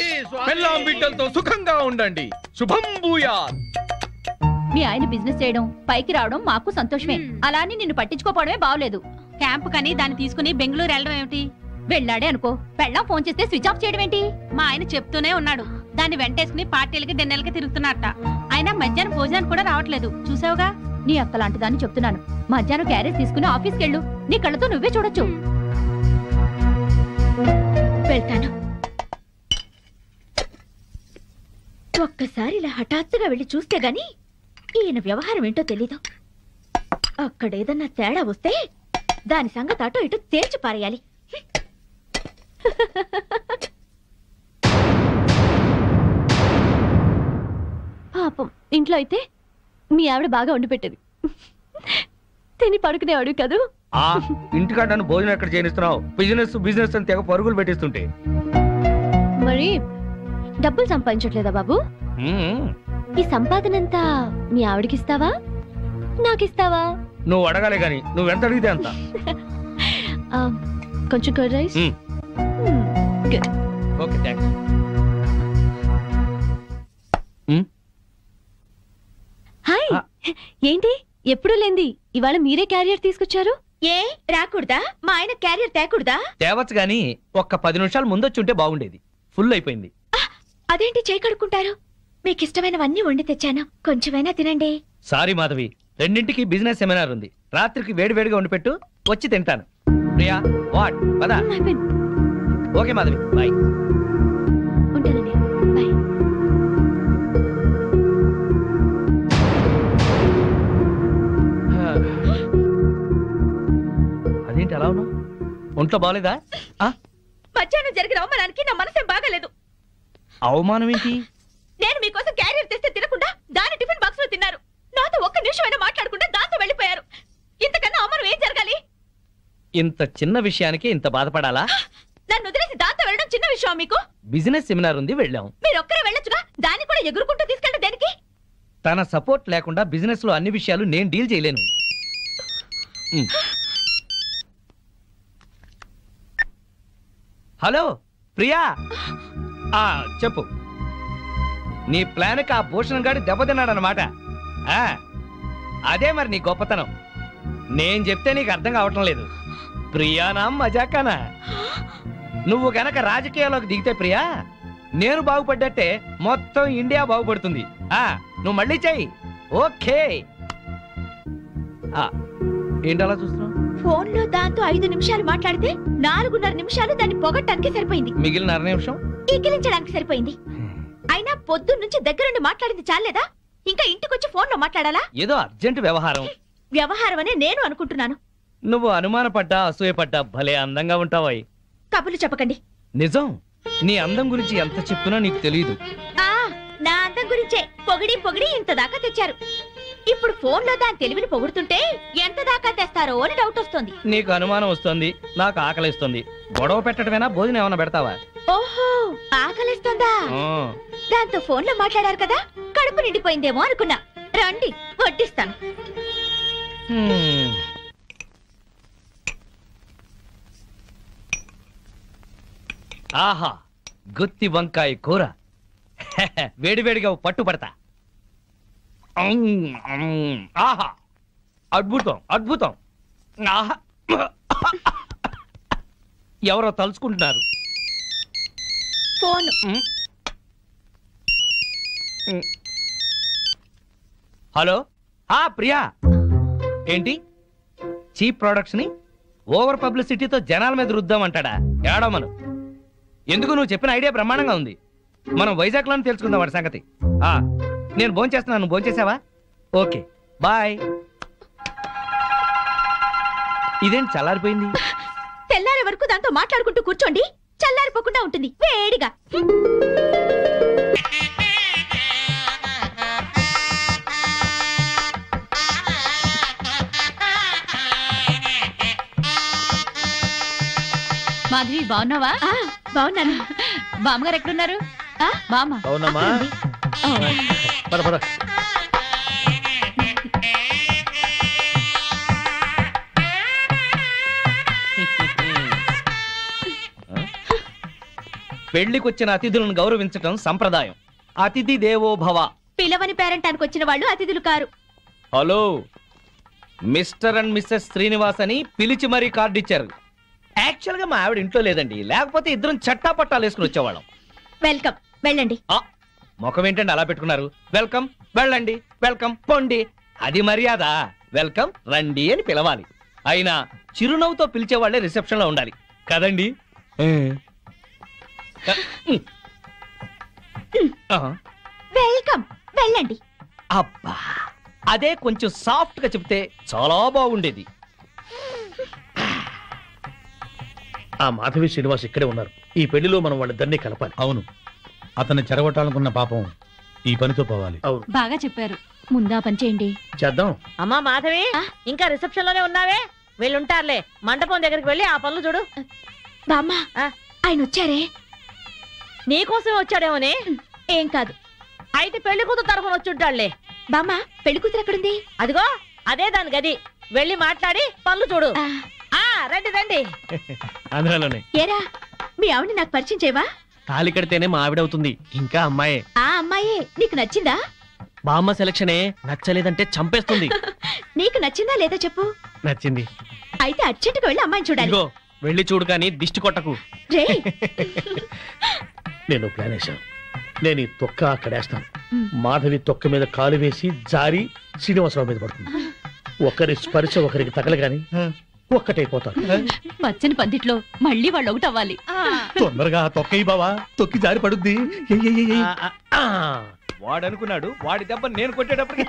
పెళ్ళాం బిడ్డలతో సుఖంగా ఉండండి. శుభం భూయాత్. మీ ఆయన బిజినెస్ చేయడం పైకి రావడం మాకు సంతోషమే. అలా అని నిన్ను పట్టించుకోపోవడమే బాగలేదు. క్యాంప్ కని దాన్ని తీసుకుని బెంగళూరు వెళ్ళడం ఏమిటి? వెళ్ళాడే అనుకో, పెళ్ళాం ఫోన్ చేస్తే స్విచ్ ఆఫ్ చేయడం ఏంటి? మా ఆయన చెప్తూనే ఉన్నాడు, దాన్ని వెంటేసుకుని పార్టీలకి డిన్నర్లకి తిరుగుతున్నట్ట. ఆయన మధ్యాహ్నం భోజనానికి కూడా రావట్లేదు. చూసావుగా, నీ అక్క లాంటి దాన్ని చెప్తున్నాను. మధ్యాహ్నం క్యారేజ్ తీసుకుని ఆఫీస్కి వెళ్ళు, నీ కళ్ళతో నువ్వే చూడొచ్చు. వెళ్తాను. ఒక్కసారి ఇలా హఠాత్తుగా వెళ్ళి చూస్తే గాని ఈయన వ్యవహారం ఏంటో తెలీదు. అక్కడేదన్నా తేడా వస్తే దాని సంగతి అటో ఇటో తేల్చి పారేయాలి. పాపం ఇంట్లో అయితే మీ ఆవిడ బాగా వండి పెట్టేది, తిని పడుకునేవాడు కదూ. ఇంటికాడ నన్ను భోజనం ఎక్కడ చేయనిస్తున్నావు? బిజినెస్ బిజినెస్ అని తెగ పరుగులు పెట్టిస్తుంటే. మరి డబ్బులు సంపాదించట్లేదా బాబు? ఈ సంపాదనంతా మీ ఆవిడకిస్తావా, నాకిస్తావా? నువ్వు అడగాలే గాని నువ్వెంత అడిగితే అంత. కొంచెం curd rice. Okay, thanks. Hi, ఏంటి ఎప్పుడు లేంది ఇవాళ మీరే క్యారియర్ తీసుకొచ్చారు? ఏ రాకూడదా? మా ఆయన క్యారియర్ తేకూడదా? తేవచ్చు గాని ఒక్క 10 నిమిషాలు ముందొచ్చి ఉంటే బాగుండేది. ఫుల్ అయిపోయింది. అదేంటి చేయి కడుక్కుంటారు? మీకు ఇష్టమైనవన్నీ వండి తెచ్చాను, కొంచెమైనా తినండి. సారీ మాధవి, 2ంటికి బిజినెస్ సెమినార్ ఉంది. రాత్రికి వేడివేడిగా వండి పెట్టు, వచ్చి తింటాను. ప్రియా వాట్ పదా? Okay Madhavi, bye. ఉంటానండి, బాయ్. అదేంటి అలా ఉన్నావు? ఒంట్లో బాగలేదా? మధ్యాహ్నం జరిగిన అవమానానికి నా మనసేం బాగాలేదు. అవమానం ఏంటి? నేను మీకోసం క్యారియర్ తెస్తే తినకుండా దాని టిఫిన్ బాక్స్ లో తిన్నారు. నాతో ఒక్క నిమిషమైనా మాట్లాడకుండా దాంతో వెళ్ళిపోయారు. ఇంతకన్నా అవమానం ఏం జరగాలి? ఇంత చిన్న విషయానికి ఇంత బాధపడాలా? నన్ను వదిలేసి దాంతో వెళ్ళడం చిన్న విషయం మీకు? బిజినెస్ సెమినార్ ఉంది, వెళ్ళాం. మీరు ఒక్కరే వెళ్ళొచ్చుగా, దాన్ని కూడా ఎగురుకుంటూ తీసుకెళ్ళడం దేనికి? తన సపోర్ట్ లేకుండా బిజినెస్ లో అన్ని విషయాలు నేను డీల్ చేయలేను. హలో ప్రియా, చెప్పు. నీ ప్లాన్కి ఆ భూషణ్ గాడి దెబ్బతిన్నాడనమాట. అదే మరి నీ గొప్పతనం. నేను చెప్తే నీకు అర్థం కావటం లేదు. ప్రియానా మజాకానా? నువ్వు గనక రాజకీయాల్లోకి దిగితే ప్రియా, నేను బాగుపడ్డట్టే మొత్తం ఇండియా బాగుపడుతుంది. నువ్వు మళ్ళీ చెయ్యి. ఓకే. ఏంటి అలా చూస్తున్నావు? ఫోన్ లో దాంతో 5 నిమిషాలు మాట్లాడితే 4.5 నిమిషాలు దాన్ని పొగట్టడానికి సరిపోయింది. మిగిలిన 1/2 నిమిషం ఈకిలించడానికి సరిపోయింది. అయినా పొద్దున్న నుంచి దగ్గరుండి మాట్లాడింది చాలేదా? ఇంకా ఇంటికొచ్చి ఫోన్ లో మాట్లాడాలా? ఏదో అర్జెంట్ వ్యవహారం. వ్యవహారం అనే నేను అనుకుంటున్నాను. నువ్వు అనుమానపడ్డా అసూయపడ్డా భలే అందంగా ఉంటావాయి. కబుర్లు చెప్పకండి. నిజం, నీ అందం గురించి ఎంత చెప్పినా నీకు తెలియదు. నా అందం గురించే పొగిడి పొగిడి ఇంత దాకా తెచ్చారు. ఇప్పుడు ఫోన్ లో దాని తెలివిని పొగుడుతుంటే ఎంత దాకా తెస్తారో అని డౌట్ వస్తుంది. నీకు అనుమానం వస్తుంది, నాకు ఆకలిస్తుంది. గొడవ పెట్టడమేనా, భోజనం ఏమైనా పెడతావా? ఓహో, ఆకలిస్తుందా? దాంతో ఫోన్ లో మాట్లాడారు కదా, కడుపు నిండిపోయిందేమో అనుకున్నా. రండి వడ్డిస్తాను. ఆహా, గుత్తి వంకాయ కూర. వేడివేడిగా పట్టుపడతా. ఆహా, అద్భుతం అద్భుతం. ఆహా, ఎవరో తలుచుకుంటున్నారు. ఫోన్. హలో, ప్రియా. ఏంటి చీప్ ప్రొడక్ట్స్ ని ఓవర్ పబ్లిసిటీతో జనాల మీద రుద్దామంటాడా? ఏడమను. ఎందుకు, నువ్వు చెప్పిన ఐడియా బ్రహ్మాండంగా ఉంది. మనం వైజాగ్ లోనే తెలుసుకుందాం వాడి సంగతి. నేను భోంచేస్తున్నాను, నువ్వు భోంచేసావా? Okay, bye. ఇదేంటి చల్లారిపోయింది? తెల్లారే వరకు దాంతో మాట్లాడుకుంటూ కూర్చోండి, చల్లారిపోకుండా ఉంటుంది వేడిగా. మాధవి, బాగున్నావా? బాగున్నాను. బామ్మగారు ఎక్కడున్నారు? బామ్మ. అవునమ్మా. పద పద. పెళ్లికొచ్చిన అతిథులను గౌరవించటం సంప్రదాయం. అతిథి దేవో భవ. పిలవని పేరెంటానికి వచ్చిన వాళ్ళు అతిథులు కారు. Hello, mister and missus Srinivas అని పిలిచి మరీ కార్డు ఇచ్చారు. యాక్చువల్ గా మా ఆవిడ ఇంట్లో లేదండి, లేకపోతే ఇద్దరం చట్టా పట్టాలు వేసుకుని వచ్చేవాళ్ళం. వెల్కమ్, వెళ్ళండి. ముఖం ఏంటండి అలా పెట్టుకున్నారు? వెల్కమ్, వెళ్ళండి, వెల్కమ్, పొండి. అది మర్యాద. వెల్కమ్, రండి అని పిలవాలి. అయినా చిరునవ్వుతో పిలిచేవాళ్లే రిసెప్షన్ లో ఉండాలి కదండి. వెల్కమ్, వెళ్ళండి. అబ్బా, అదే కొంచెం సాఫ్ట్ గా చెప్తే చాలా బాగుండేది. ఆ మాధవి శ్రీనివాస్ ఇక్కడే ఉన్నారు. ఈ పెళ్లిలో మనం వాళ్ళిద్దరినీ కలపాలి. అవును, అతన్ని చెరగొట్టాలనుకున్న పాపం ఈ పనితో పోవాలి. అవును, బాగా చెప్పారు. ముందా పని చేయండి. చేద్దాం. అమ్మా మాధవి, ఇంకా రిసెప్షన్ లోనే ఉన్నావే? వీళ్ళుంటారులే. మండపం దగ్గరికి వెళ్ళి ఆ పనులు చూడు. బామ్మ, ఆయన వచ్చారే? నీకోసమే వచ్చాడేమోనే. ఏం కాదు. అయితే పెళ్లి కూతురు తరఫున వచ్చుంటాడులే. బామ్మ, పెళ్లి కూతురు ఎక్కడుంది? అదిగో అదే దాని గది. వెళ్ళి మాట్లాడి పనులు చూడు. రండి రండి. ఆంధ్రాలోనే. ఏరా, మీ ఆవిడ నాకు పరిచయం చేయవా? తాళి కడితేనే మా ఆవిడవుతుంది. ఇంకా అమ్మాయే. ఆ అమ్మాయే నీకు నచ్చిందా? బామ్మ సెలక్షనే నచ్చలేదంటే చంపేస్తుంది. నీకు నచ్చిందా లేదా చెప్పు. నచ్చింది. అయితే అర్జెంటుగా వెళ్ళి అమ్మాయిని చూడాలి. ఇదిగో వెళ్ళి చూడు, కానీ దిష్టి కొట్టకు. రే, నేను ప్లాన్ వేశాను. నేను ఈ తొక్క అక్కడేస్తాను. మాధవి తొక్క మీద కాలు వేసి జారి శ్రీనివాసరావు మీద పడుతుంది. ఒకరి స్పర్శ ఒకరికి తగలగాని ఒక్కటైపోతారు. పచ్చని పందిట్లో మళ్ళీ వాళ్ళు ఒకటి అవ్వాలి. తొందరగా తొక్కయి బావా, తొక్కి జారి పడుద్ది. వాడనుకున్నాడు, వాడి దెబ్బ నేను కొట్టేటప్పటికి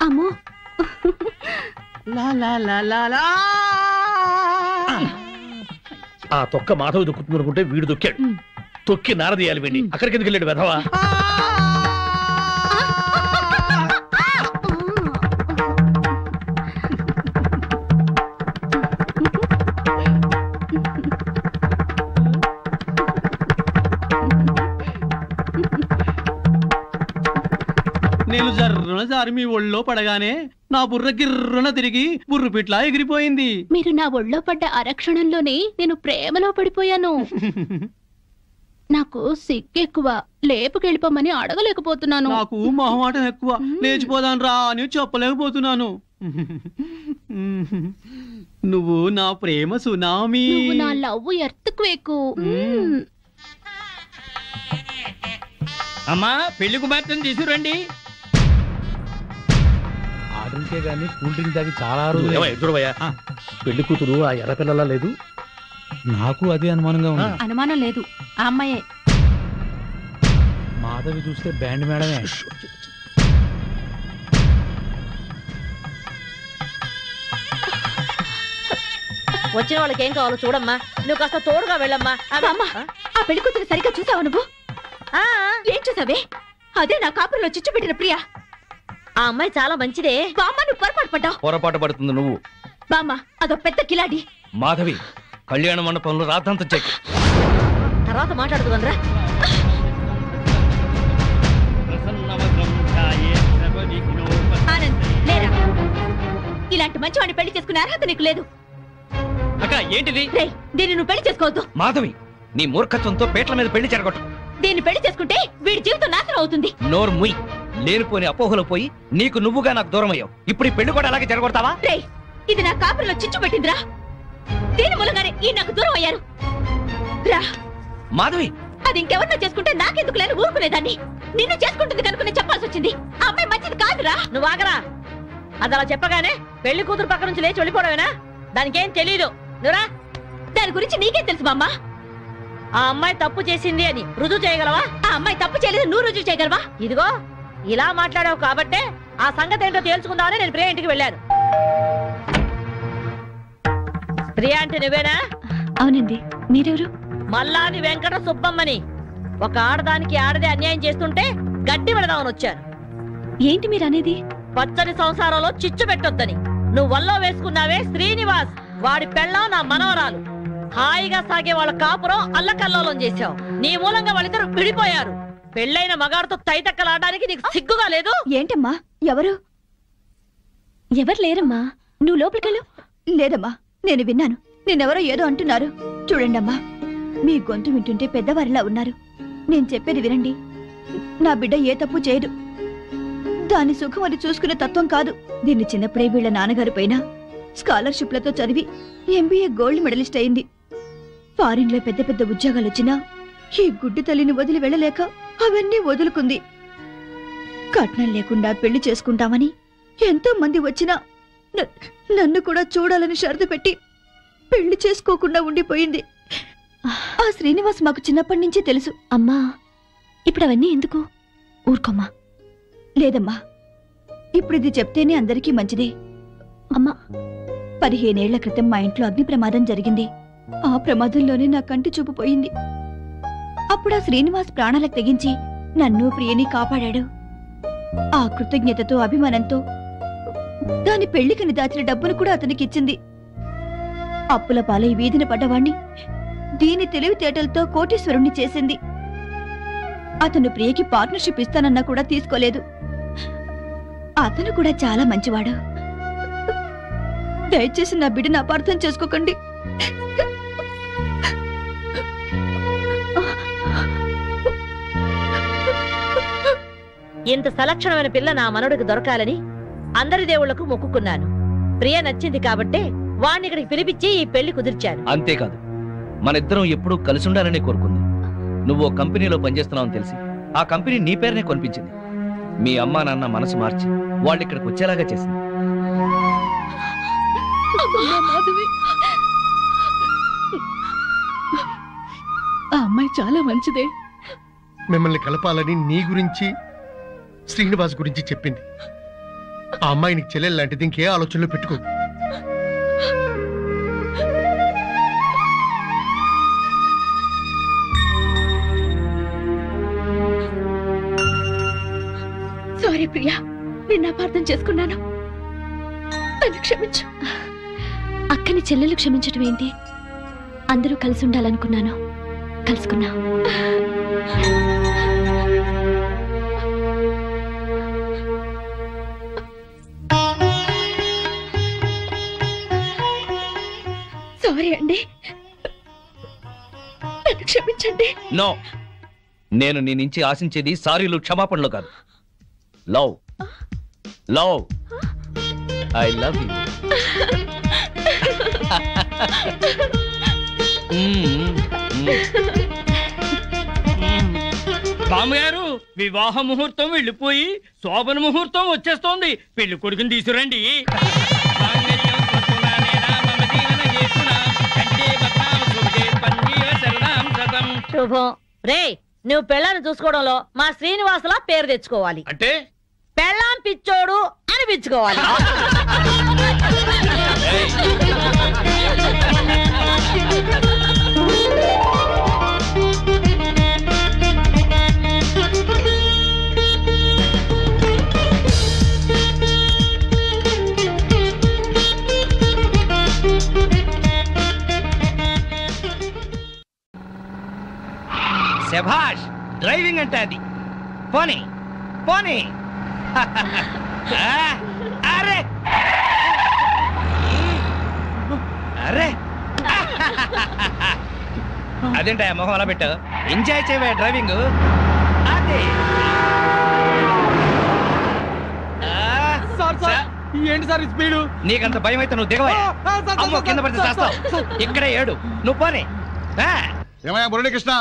అమ్మో, ఆ తొక్క మాధవి దొక్కుతుంది అనుకుంటే వీడు దొక్కాడు. తొక్కి నారదీయాలి వీడిని. అక్కడికి ఎందుకు వెళ్ళాడు వెధవా? నేను జర్రున జారి మీ ఒళ్ళో పడగానే నా బుర్ర గిర్రున తిరిగి బుర్రు పిట్లా ఎగిరిపోయింది. మీరు నా ఒళ్ళో పడ్డ అరక్షణంలోనే నేను ప్రేమలో పడిపోయాను. నాకు సిగ్గెక్కువ, లేపుకెళ్ళిపోమని అడగలేకపోతున్నాను. నాకు మొహమాటం ఎక్కువ, లేచిపోదాను రా అని చెప్పలేకపోతున్నాను. నువ్వు నా ప్రేమ సునామీ. నువ్వు నా లవ్ ఎర్త్క్వేక్. అమ్మా, పెళ్లి కుమార్తెను తీసుకురండి. ఆర్డర్కే గానీ కూల్ డ్రింక్ తాగి చాలా రోజులు. ఎదురువయ్యా, పెళ్లి కూతురు ఆ ఎర్ర పిల్లలా లేదు? నాకు అదే అనుమానంగా ఉంది. అనుమానం లేదు, ఆ అమ్మాయే. మాధవి చూస్తే బ్యాండ్ మేడమే. వచ్చిన వాళ్ళకి ఏం కావాలో చూడమ్మా. నువ్వు కాస్త తోడుగా వెళ్ళమ్మా. ఆ పెళ్లి కూతురు సరిగ్గా చూసావు నువ్వు? ఏం చూసావే? అదే నా కాపురంలో చిచ్చు పెట్టిన ప్రియా. ఆ అమ్మాయి చాలా మంచిదే. బామ్మ, నువ్వు పొరపాటు పడ్డావు. పొరపాటు పడుతుంది నువ్వు. బామ్మ, అదో పెద్ద కిలాడి. మాధవి, కళ్యాణ మండపంలో రాతంత చెక్. తర్వాత మాట్లాడుతుందిరా. ఆనంద్, లేరా. ఇలాంటి మంచివాడిని పెళ్లి చేసుకునే అర్హత నీకు లేదు. అక్క ఏంటిది? రేయ్, దీన్ని నువ్వు పెళ్లి చేసుకోవద్దు. మాధవి, నీ మూర్ఖత్వంతో పేట్ల మీద పెళ్లి చెరగొట్టు. దీన్ని పెళ్లి చేసుకుంటే వీడి జీవితం నాశనం అవుతుంది. నోరు ముయ్. లేనిపోని అపోహలో పోయి నీకు నువ్వుగా నాకు దూరం అయ్యావు. ఇప్పుడు ఈ పెళ్లి కూడా అలాగే జరగొడతావా? రేయ్, ఇది నా కాపురంలో చిచ్చు పెట్టిందిరా. దీని మూలంగానే ఈ నాకు దూరం అయ్యారు. రా మాధవి, అది ఇంకెవరినో చేసుకుంటే నాకెందుకు లేని ఊరుకునేదాన్ని. నిన్ను చేసుకుంటుంది కనుకునే చెప్పాల్సి వచ్చింది. ఆ అమ్మాయి మంచిది కాదురా. నువ్వు ఆగరా. అది అలా చెప్పగానే పెళ్లి కూతురు పక్క నుంచి లేచి వెళ్ళిపోవడమేనా? దానికేం తెలీదు. నువ్వురా. దాని గురించి నీకేం తెలుసు బామ్మ? ఆ అమ్మాయి తప్పు చేసింది అని రుజువు చేయగలవా? ఆ అమ్మాయి తప్పు చేయలేదు, నువ్వు రుజువు చేయగలవా? ఇదిగో ఇలా మాట్లాడావు కాబట్టే ఆ సంగతి ఏంటో తేల్చుకుందామని నేను ప్రియా ఇంటికి వెళ్ళాను. ప్రియా అంటే నువ్వేనా? అవునండి. మీరెవరు? మల్లాది వెంకట సుబ్బమ్మని. ఒక ఆడదానికి ఆడదే అన్యాయం చేస్తుంటే గడ్డి పెడదామని వచ్చాను. ఏంటి మీరు అనేది? పచ్చని సంసారంలో చిచ్చు పెట్టొద్దని. నువ్వు వల్లో వేసుకున్నావే శ్రీనివాస్, వాడి పెళ్ళాం నా మనవరాలు. హాయిగా సాగే వాళ్ళ కాపురం అల్లకల్లోలం చేశావు. నీ మూలంగా వాళ్ళిద్దరు విడిపోయారు. పెళ్ళైన మగాడితో తైతక్కలాడడానికి నీకు సిగ్గుగా లేదు? ఏంటమ్మా ఎవరు ఎవరు లేరమ్మా, నువ్వు లోపలికెళ్ళు. లేదమ్మా, నేను విన్నాను. నేనెవరో ఏదో అంటున్నారు. చూడండమ్మా, మీ గొంతు వింటుంటే పెద్దవారిలా ఉన్నారు. నేను చెప్పేది వినండి. నా బిడ్డ ఏ తప్పు చేయదు. దాని సుఖం అది చూసుకునే తత్వం కాదు. దీన్ని చిన్నప్పుడే వీళ్ళ నాన్నగారి పైన స్కాలర్షిప్లతో చదివి ఎంబీఏ గోల్డ్ మెడలిస్ట్ అయింది. ఫారిన్లో పెద్ద పెద్ద ఉద్యోగాలు వచ్చినా ఈ గుడ్డి తల్లిని వదిలి వెళ్ళలేక అవన్నీ వదులుకుంది. కట్నం లేకుండా పెళ్లి చేసుకుంటామని ఎంతో మంది వచ్చినా నన్ను కూడా చూడాలని షరతు పెట్టి పెళ్లి చేసుకోకుండా ఉండిపోయింది. ఆ శ్రీనివాస్ మాకు చిన్నప్పటి నుంచి తెలుసు. అమ్మా, ఇప్పుడు అవన్నీ ఎందుకు? ఊరుకోమ్మా. లేదమ్మా, ఇప్పుడు ఇది చెప్తేనే అందరికీ మంచిదే. అమ్మా, 15 ఏళ్ల క్రితం మా ఇంట్లో అగ్ని ప్రమాదం జరిగింది. ఆ ప్రమాదంలోనే నా కంటి చూపు పోయింది. అప్పుడు ఆ శ్రీనివాస్ ప్రాణాలకు తెగించి నన్ను ప్రియని కాపాడాడు. ఆ కృతజ్ఞతతో అభిమానంతో దాని పెళ్లికని దాచిన డబ్బును కూడా అతనికిచ్చింది. అప్పుల పాలై వీధిన పడ్డవాణ్ణి దీని తెలివితేటలతో కోటీశ్వరుణ్ణి చేసింది. అతను ప్రియకి పార్ట్నర్షిప్ ఇస్తానన్నా కూడా తీసుకోలేదు. అతను కూడా చాలా మంచివాడు. దయచేసి నా బిడ్డను అపార్థం చేసుకోకండి. ఇంత సలక్షణమైన పిల్ల నా మనవడికి దొరకాలని అందరి దేవుళ్లకు మొక్కుకున్నాను. ప్రియ నచ్చింది కాబట్టే వాణ్ణి ఇక్కడికి పిలిపించి ఈ పెళ్లి కుదిర్చాను. అంతేకాదు, మన ఇద్దరం ఎప్పుడూ కలిసి ఉండాలని కోరుకుంది. నువ్వు ఓ కంపెనీలో పనిచేస్తున్నావని తెలిసి ఆ కంపెనీ నీ పేరునే కొనిపించింది. మీ అమ్మా నాన్న మనసు మార్చి వాళ్ళు ఇక్కడికి వచ్చేలాగా చేసింది. ఆ అమ్మాయి చాలా మంచిదే. మిమ్మల్ని కలపాలని నీ గురించి శ్రీనివాస్ గురించి చెప్పింది. ఆ అమ్మాయి నీకు చెల్లెలు లాంటిది, ఇంకే ఆలోచనలో పెట్టుకో. సారీ ప్రియా, నిన్ను అపార్థం చేసుకున్నాను. నన్ను క్షమించు. అక్కని చెల్లెలు క్షమించడం ఏంటి? అందరూ కలిసి ఉండాలనుకున్నాను, కలుసుకున్నా. సారీ అండి, నన్ను క్షమించండి. నో, నేను నీ నుంచి ఆశించేది సారీలు, క్షమాపణలు కాదు. Love, love, I love you. బామ్మగారు, వివాహ ముహూర్తం వెళ్ళిపోయి శోభన ముహూర్తం వచ్చేస్తోంది. పెళ్లి కొడుకుని తీసుకురండి. శుభం. రే, నువ్వు పెళ్ళాన్ని చూసుకోవడంలో మా శ్రీనివాసలా పేరు తెచ్చుకోవాలి. అంటే పెళ్ళాం పిచ్చోడు అనిపించుకోవాలి. శభాష్, డ్రైవింగ్ అంటే అది. పోనీ పోనీ. అరే అరే, అదేంటా మొహం అలా పెట్టావు? ఎంజాయ్ చేయవే డ్రైవింగ్. అదే ఏంటి సార్ స్పీడు? నీకంత భయం అయితే నువ్వు దిగవా. అమ్మో, కింద పడితే చేస్తావు. ఇక్కడే ఏడు, నువ్వు పోనీ. ఏమయ్యా మురళీకృష్ణ,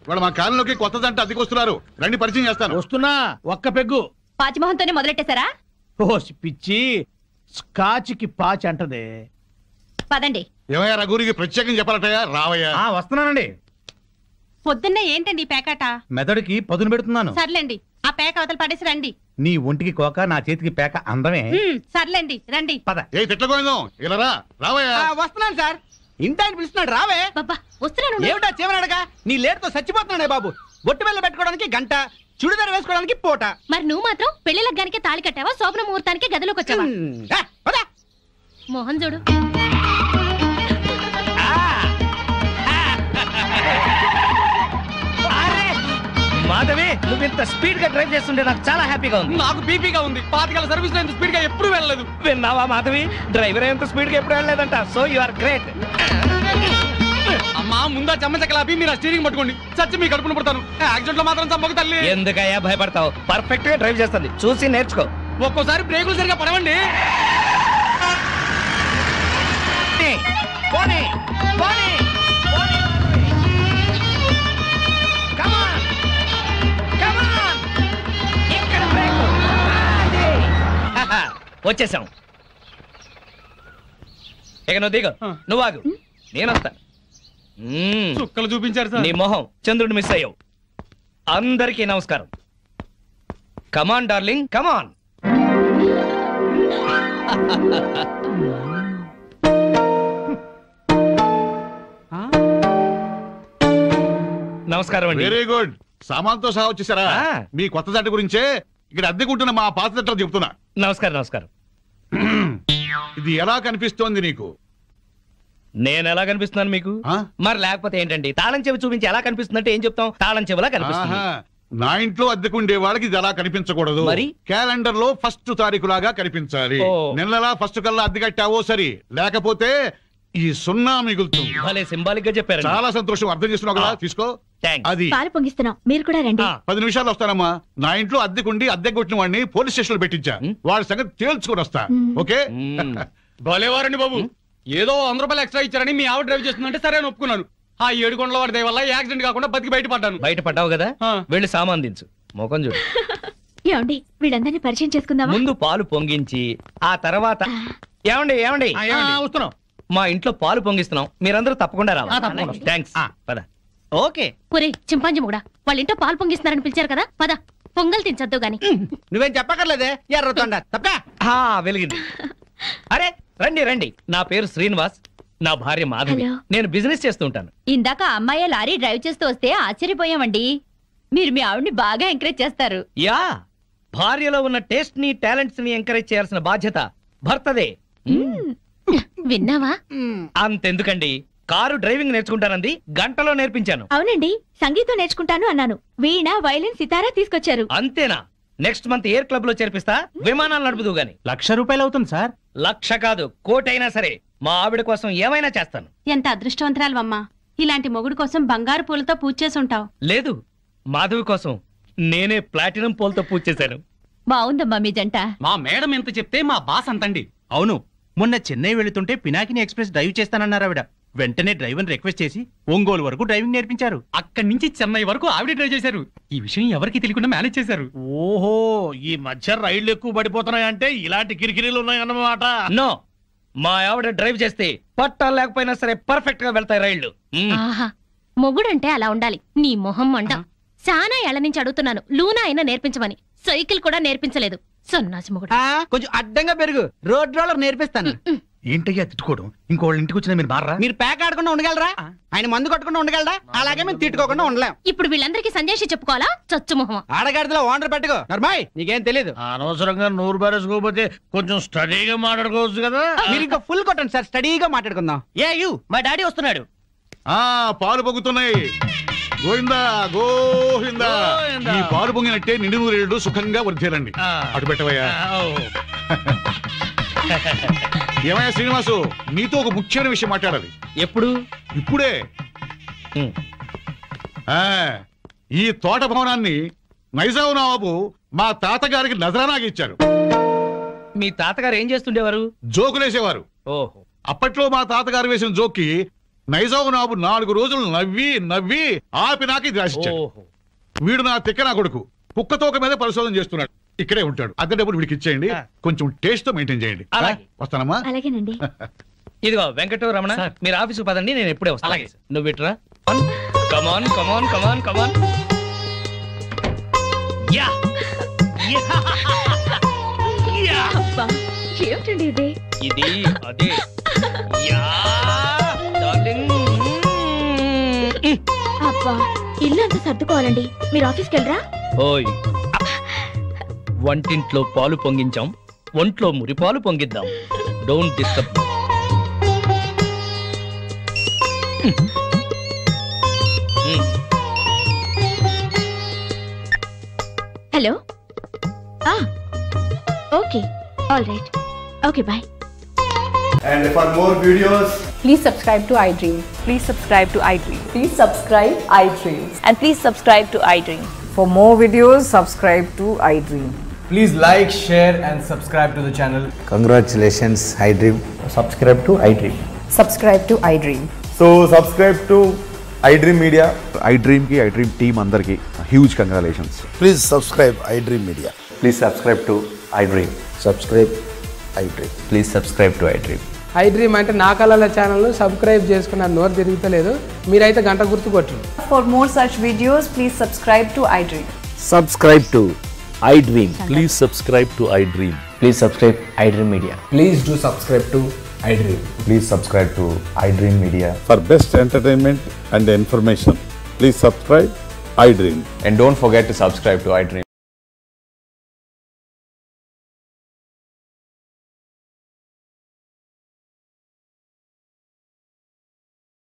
ఇవాళ మా కాలంలోకి కొత్త జంట అద్దెకొస్తున్నారు. రండి, పరిచయం చేస్తాను. వస్తున్నా. ఒక్క పెగ్గు. పాచిమోహంతోనే మొదలెట్టేశారా? ఓ పిచ్చి, స్కాచ్కి పాచి అంటదే. పదండి. ఏమయ్యా రఘురికి ప్రత్యేకం చెప్పాలటయ్యా? రావయ్యా. వస్తున్నానండి. పొద్దున్నే ఏంటండి ఈ పేకాట? మెదడుకి పదును పెడుతున్నాను. సర్లేండి, ఆ పేక అవతల పడేసి రండి. నీ ఒంటికి కోక, నా చేతికి పేక అందమే. సర్లేండి, రండి. పద. ఏ తిట్టగోయిందో ఇలా రా. రావయ్యా. వస్తున్నాను సార్. ఇంటాయన పిలుస్తున్నాడు, రావే. వస్తున్నాను. ఏమిటా చేమనడగా? నీ లేటుతో చచ్చిపోతున్నాడే బాబు. బొట్టు బెల్ల పెట్టుకోవడానికి గంట, చుడిదారు వేసుకోవడానికి పూట. మరి నువ్వు మాత్రం పెళ్లి లగ్గానికి తాళి కట్టావా, శోభన ముహూర్తానికి గదిలోకి వచ్చావా? మోహన్ చూడు. మాధవి నువ్వు ఇంత స్పీడ్ గా డ్రైవ్ చేస్తుంటే నాకు చాలా హ్యాపీగా ఉంది. నాకు బీపీగా ఉంది. 5 సర్వీస్ లో ఇంత స్పీడ్ గా ఎప్పుడు వెళ్ళలేదు. విన్నావా మాధవి, డ్రైవర్ ఎంత స్పీడ్ గా ఎప్పుడు వెళ్ళలేదంట. So you are great. అమ్మా ముందా చెమ్మచక్కలాపి మీరు ఆ స్టీరింగ్ పట్టుకోండి. చచ్చి మీ కడుపున పడతాను. యాక్సిడెంట్ లో మాత్రం చంపక తల్లి. ఎందుకయ్యా భయపడతావు? పర్ఫెక్ట్ గా డ్రైవ్ చేస్తుంది, చూసి నేర్చుకో. ఒక్కోసారి బ్రేకులు సరిగా పడవండి. పోనీ, పోనీ, పోనీ. Come on, come on. ఇక్కడ బ్రేక్. వచ్చేసాం. ఇక నువ్వు దిగు, నువ్వు ఆగు, నేను వస్తా. చుక్కలు చూపించారు సార్. నీ మొహం చంద్రుడు మిస్ అయ్యావు. అందరికీ నమస్కారం. కమాన్ డార్లింగ్, కమాన్. నమస్కారం అండి. Very good. సామాన్తో సహా వచ్చేసారా? మీ కొత్త జంట గురించే ఇక్కడ అద్దెకుంటున్న మా పాత జంటలు చెప్తున్నా. నమస్కారం. నమస్కారం. ఇది ఎలా కనిపిస్తోంది నీకు? నేను ఎలా కనిపిస్తున్నాను మీకు? మరి లేకపోతే ఏంటండి, తాళం చెవి చూపించి ఎలా కనిపిస్తుందంటే ఏం చెప్తాం? తాళం చెవిలా కనిపిస్తుంది. నా ఇంట్లో అద్దెకుండే వాళ్ళకి ఇది ఎలా కనిపించకూడదు. మరి క్యాలెండర్ లో 1st తారీఖు లాగా కనిపించాలి. నెలలా 1st కల్లా అద్దె కట్టావో సరి, లేకపోతే ఈ 0 మిగులుతుంది. భలే సింబాలిక్ గా చెప్పారు. చాలా సంతోషం. అర్థం చేస్తున్నావు కదా, తీసుకో. అది పాలు పొంగిస్తున్నాం, మీరు కూడా రండి. 10 నిమిషాలు వస్తానమ్మా. నా ఇంట్లో అద్దెకుండి అద్దె కొట్టిన వాడిని పోలీస్ స్టేషన్ లో పెట్టించా. వాడి సంగతి తేల్చుకొని వస్తా. ఓకే? భలేవారండి బాబు. ఏదో 100 రూపాయలు ఎక్స్ట్రా ఇచ్చారని మీ ఆవిడ డ్రైవ్ చేస్తుందంటే సరే అని ఒప్పుకున్నాను. ఆ 7 కొండల వాడి దయ వల్ల యాక్సిడెంట్ కాకుండా బతికి బయటపడ్డాను. బయటపడ్డావు కదా, వెళ్ళి సామాన్ దించు. మొఖం చూడు. ఏమండి, వీళ్ళందరినీ పరిచయం చేసుకుందామా? ముందు పాలు పొంగించి ఆ తర్వాత ఏమండి ఏమండి వస్తున్నాం. మా ఇంట్లో పాలు పొంగిస్తున్నాం, మీరందరూ తప్పకుండా రావాలి. థ్యాంక్స్. పద. ఓకే. ఒరే చింపాంజీ కూడా వాళ్ళ ఇంట్లో పాలు పొంగిస్తున్నారని పిలిచారు కదా, పద పొంగల్ తినచద్దు గాని. నువ్వేం చెప్పక్కర్లేదే, ఎర్రతొండ తప్ప. వెలిగింది. అరే రండి రండి. నా పేరు శ్రీనివాస్, నా భార్య మాధవి. నేను బిజినెస్ చేస్తూ ఉంటాను. ఇందాక అమ్మాయి లారీ డ్రైవ్ చేస్తూ వస్తే ఆశ్చర్యపోయామండి. మీరు మీ ఆవిడ్ని బాగా ఎంకరేజ్ చేస్తారు. యా, భార్యలో ఉన్న టేస్ట్ ని టాలెంట్స్ ని ఎంకరేజ్ చేయాల్సిన బాధ్యత భర్తదే. విన్నావా? అంతెందుకండి, కారు డ్రైవింగ్ నేర్చుకుంటానంది, గంటలో నేర్పించాను. అవునండి, సంగీతం నేర్చుకుంటాను అన్నాను. వీణ, వైలిన్, సితారా తీసుకొచ్చారు. అంతేనా? నెక్స్ట్ మంత్ ఎయిర్ క్లబ్ లో చేర్పిస్తా, విమానాలు నడుపుదు గాని. 1,00,000 రూపాయలు అవుతుంది సార్. 1,00,000 కాదు, 1,00,000 అయినా సరే మా ఆవిడ కోసం ఏమైనా చేస్తాను. ఎంత అదృష్టవంతరాలమ్మా, ఇలాంటి మొగుడు కోసం బంగారు పూలతో పూజ చేసి ఉంటావు. లేదు, మాధవి కోసం నేనే ప్లాటినం పూలతో పూజ చేశాను. బాగుందమ్మా మీ జంట. మా మేడం ఎంత చెప్తే మా బాస్ అంతండి. అవును, మొన్న చెన్నై వెళుతుంటే పినాకిని ఎక్స్ప్రెస్ డ్రైవ్ చేస్తానన్నారు ఆవిడ. వెంటనే డ్రైవర్ రిక్వెస్ట్ చేసి ఒంగోలు వరకు డ్రైవింగ్ నేర్పించారు. అక్కడి నుంచి చెన్నై వరకు ఆవిడ డ్రైవ్ చేశారు. ఈ విషయం ఎవరికి తెలియకుండా మేనేజ్ చేశారు. ఓహో, ఈ మధ్య రైళ్లు ఎక్కువ పడిపోతున్నాయంటే ఇలాంటి కిరికిరీలు ఉన్నాయన్నమాట. నో, మా ఆవిడ డ్రైవ్ చేస్తే పట్టాలు లేకపోయినా సరే పర్ఫెక్ట్ గా వెళ్తాయి రైళ్లు. ఆహా, మొగుడంటే అలా ఉండాలి. నీ మొహం మండ. చాలా ఏళ్ల నుంచి అడుగుతున్నాను లూనా అయినా నేర్పించమని, సైకిల్ కూడా నేర్పించలేదు. సన్నాసి మొగుడు. కొంచెం అడ్డంగా పెరుగు, రోడ్ రోలర్ నేర్పిస్తాను. ఏంటయ్యా తిట్టుకోవడం? ఇంకోళ్ళ ఇంటికి వచ్చినా మీరు మారా? మీరు ప్యాక్ ఆడకుండా ఉండగలరా? ఆయన మందు కొట్టకుండా ఉండగలరా? అలాగే మేము తిట్టుకోకుండా ఉండలేం. ఇప్పుడు వీళ్ళందరికీ సంజయ్ చెప్పుకోవాలా? చచ్చు మొహం. ఆడగాడిలో ఓనర్ పెట్టుకో. నర్మాయ్, నీకేం తెలీదు. అనవసరంగా నోరు బారేసుకోకపోతే కొంచెం స్టడీగా మాట్లాడుకోవచ్చు కదా. మీరు ఇంకా ఫుల్ కొట్టండి సార్, స్టడీగా మాట్లాడుకుందాం. మా డాడీ వస్తున్నాడు. పాలు పొంగుతున్నాయి. గోవిందా గోవిందా. ఈ పాలు పొంగినట్టే నిండు నూరేళ్లు సుఖంగా వర్ధేలండి. అటు పెట్టవయ్యా. ఏమయ్యా శ్రీనివాసు, నీతో ఒక ముఖ్యమైన విషయం మాట్లాడాలి. ఎప్పుడు? ఇప్పుడే. ఈ తోట భవనాన్ని నైజాం నవాబు మా తాతగారికి నజరానాగా ఇచ్చారు. మీ తాతగారు ఏం చేస్తుండేవారు? జోకులేసేవారు. ఓహో. అప్పట్లో మా తాతగారు వేసిన జోక్కి నైజాం నవాబు 4 రోజులు నవ్వి నవ్వి ఆపి నాకు ఇది రాసిచ్చాడు. వీడు నా తిక్క నా కొడుకు కుక్క తోక మీద పరిశోధన చేస్తున్నాడు. ఇక్కడే ఉంటాడు. అద్దె డబ్బులు వీడికి ఇచ్చేయండి, కొంచెం టేస్ట్ తో మెయింటైన్ చేయండి. వస్తానమ్మా. అలాగేనండి. ఇదిగో వెంకట రమణ, మీరు ఆఫీసు పదండి, నేను ఎప్పుడే వస్తాను. నువ్వు ఇట్రా. కమాన్ కమాన్ కమాన్ కమాన్. యా ఏమిటండి ఇది? ఇది అదే. Yeah darling. అబ్బా, ఇల్లు అంతా సర్దుకోవాలండి. మీరు ఆఫీస్కి వెళ్ళరా? ఓయ్, వంటింట్లో పాలు పొంగించాం, ఒంట్లో మురిపాలు పొంగిద్దాం. Don't disturb. Hello okay all right okay bye. And for more videos, Please subscribe to iDream. Please subscribe to iDream. Please subscribe iDream. And please subscribe to iDream. For more videos, subscribe to iDream. please like, share and subscribe to the channel. Congratulations, iDream. Subscribe to iDream. Subscribe to iDream. So subscribe to iDream Media. iDream ki iDream team andarki huge congratulations. Please subscribe iDream Media. Please subscribe to iDream. Subscribe iDream. Please subscribe to iDream. iDream అంటే నా కళల ఛానల్ను subscribe చేసుకున్న నోరు తిరుగుతలేదు, మీరైతే గంట గుర్తు కొట్టండి. For more such videos, please subscribe to iDream. Subscribe to iDream. Please subscribe to iDream. Please subscribe iDream Media. Please do subscribe to iDream. Please subscribe to iDream Media. For best entertainment and information, please subscribe iDream. And don't forget to subscribe to iDream.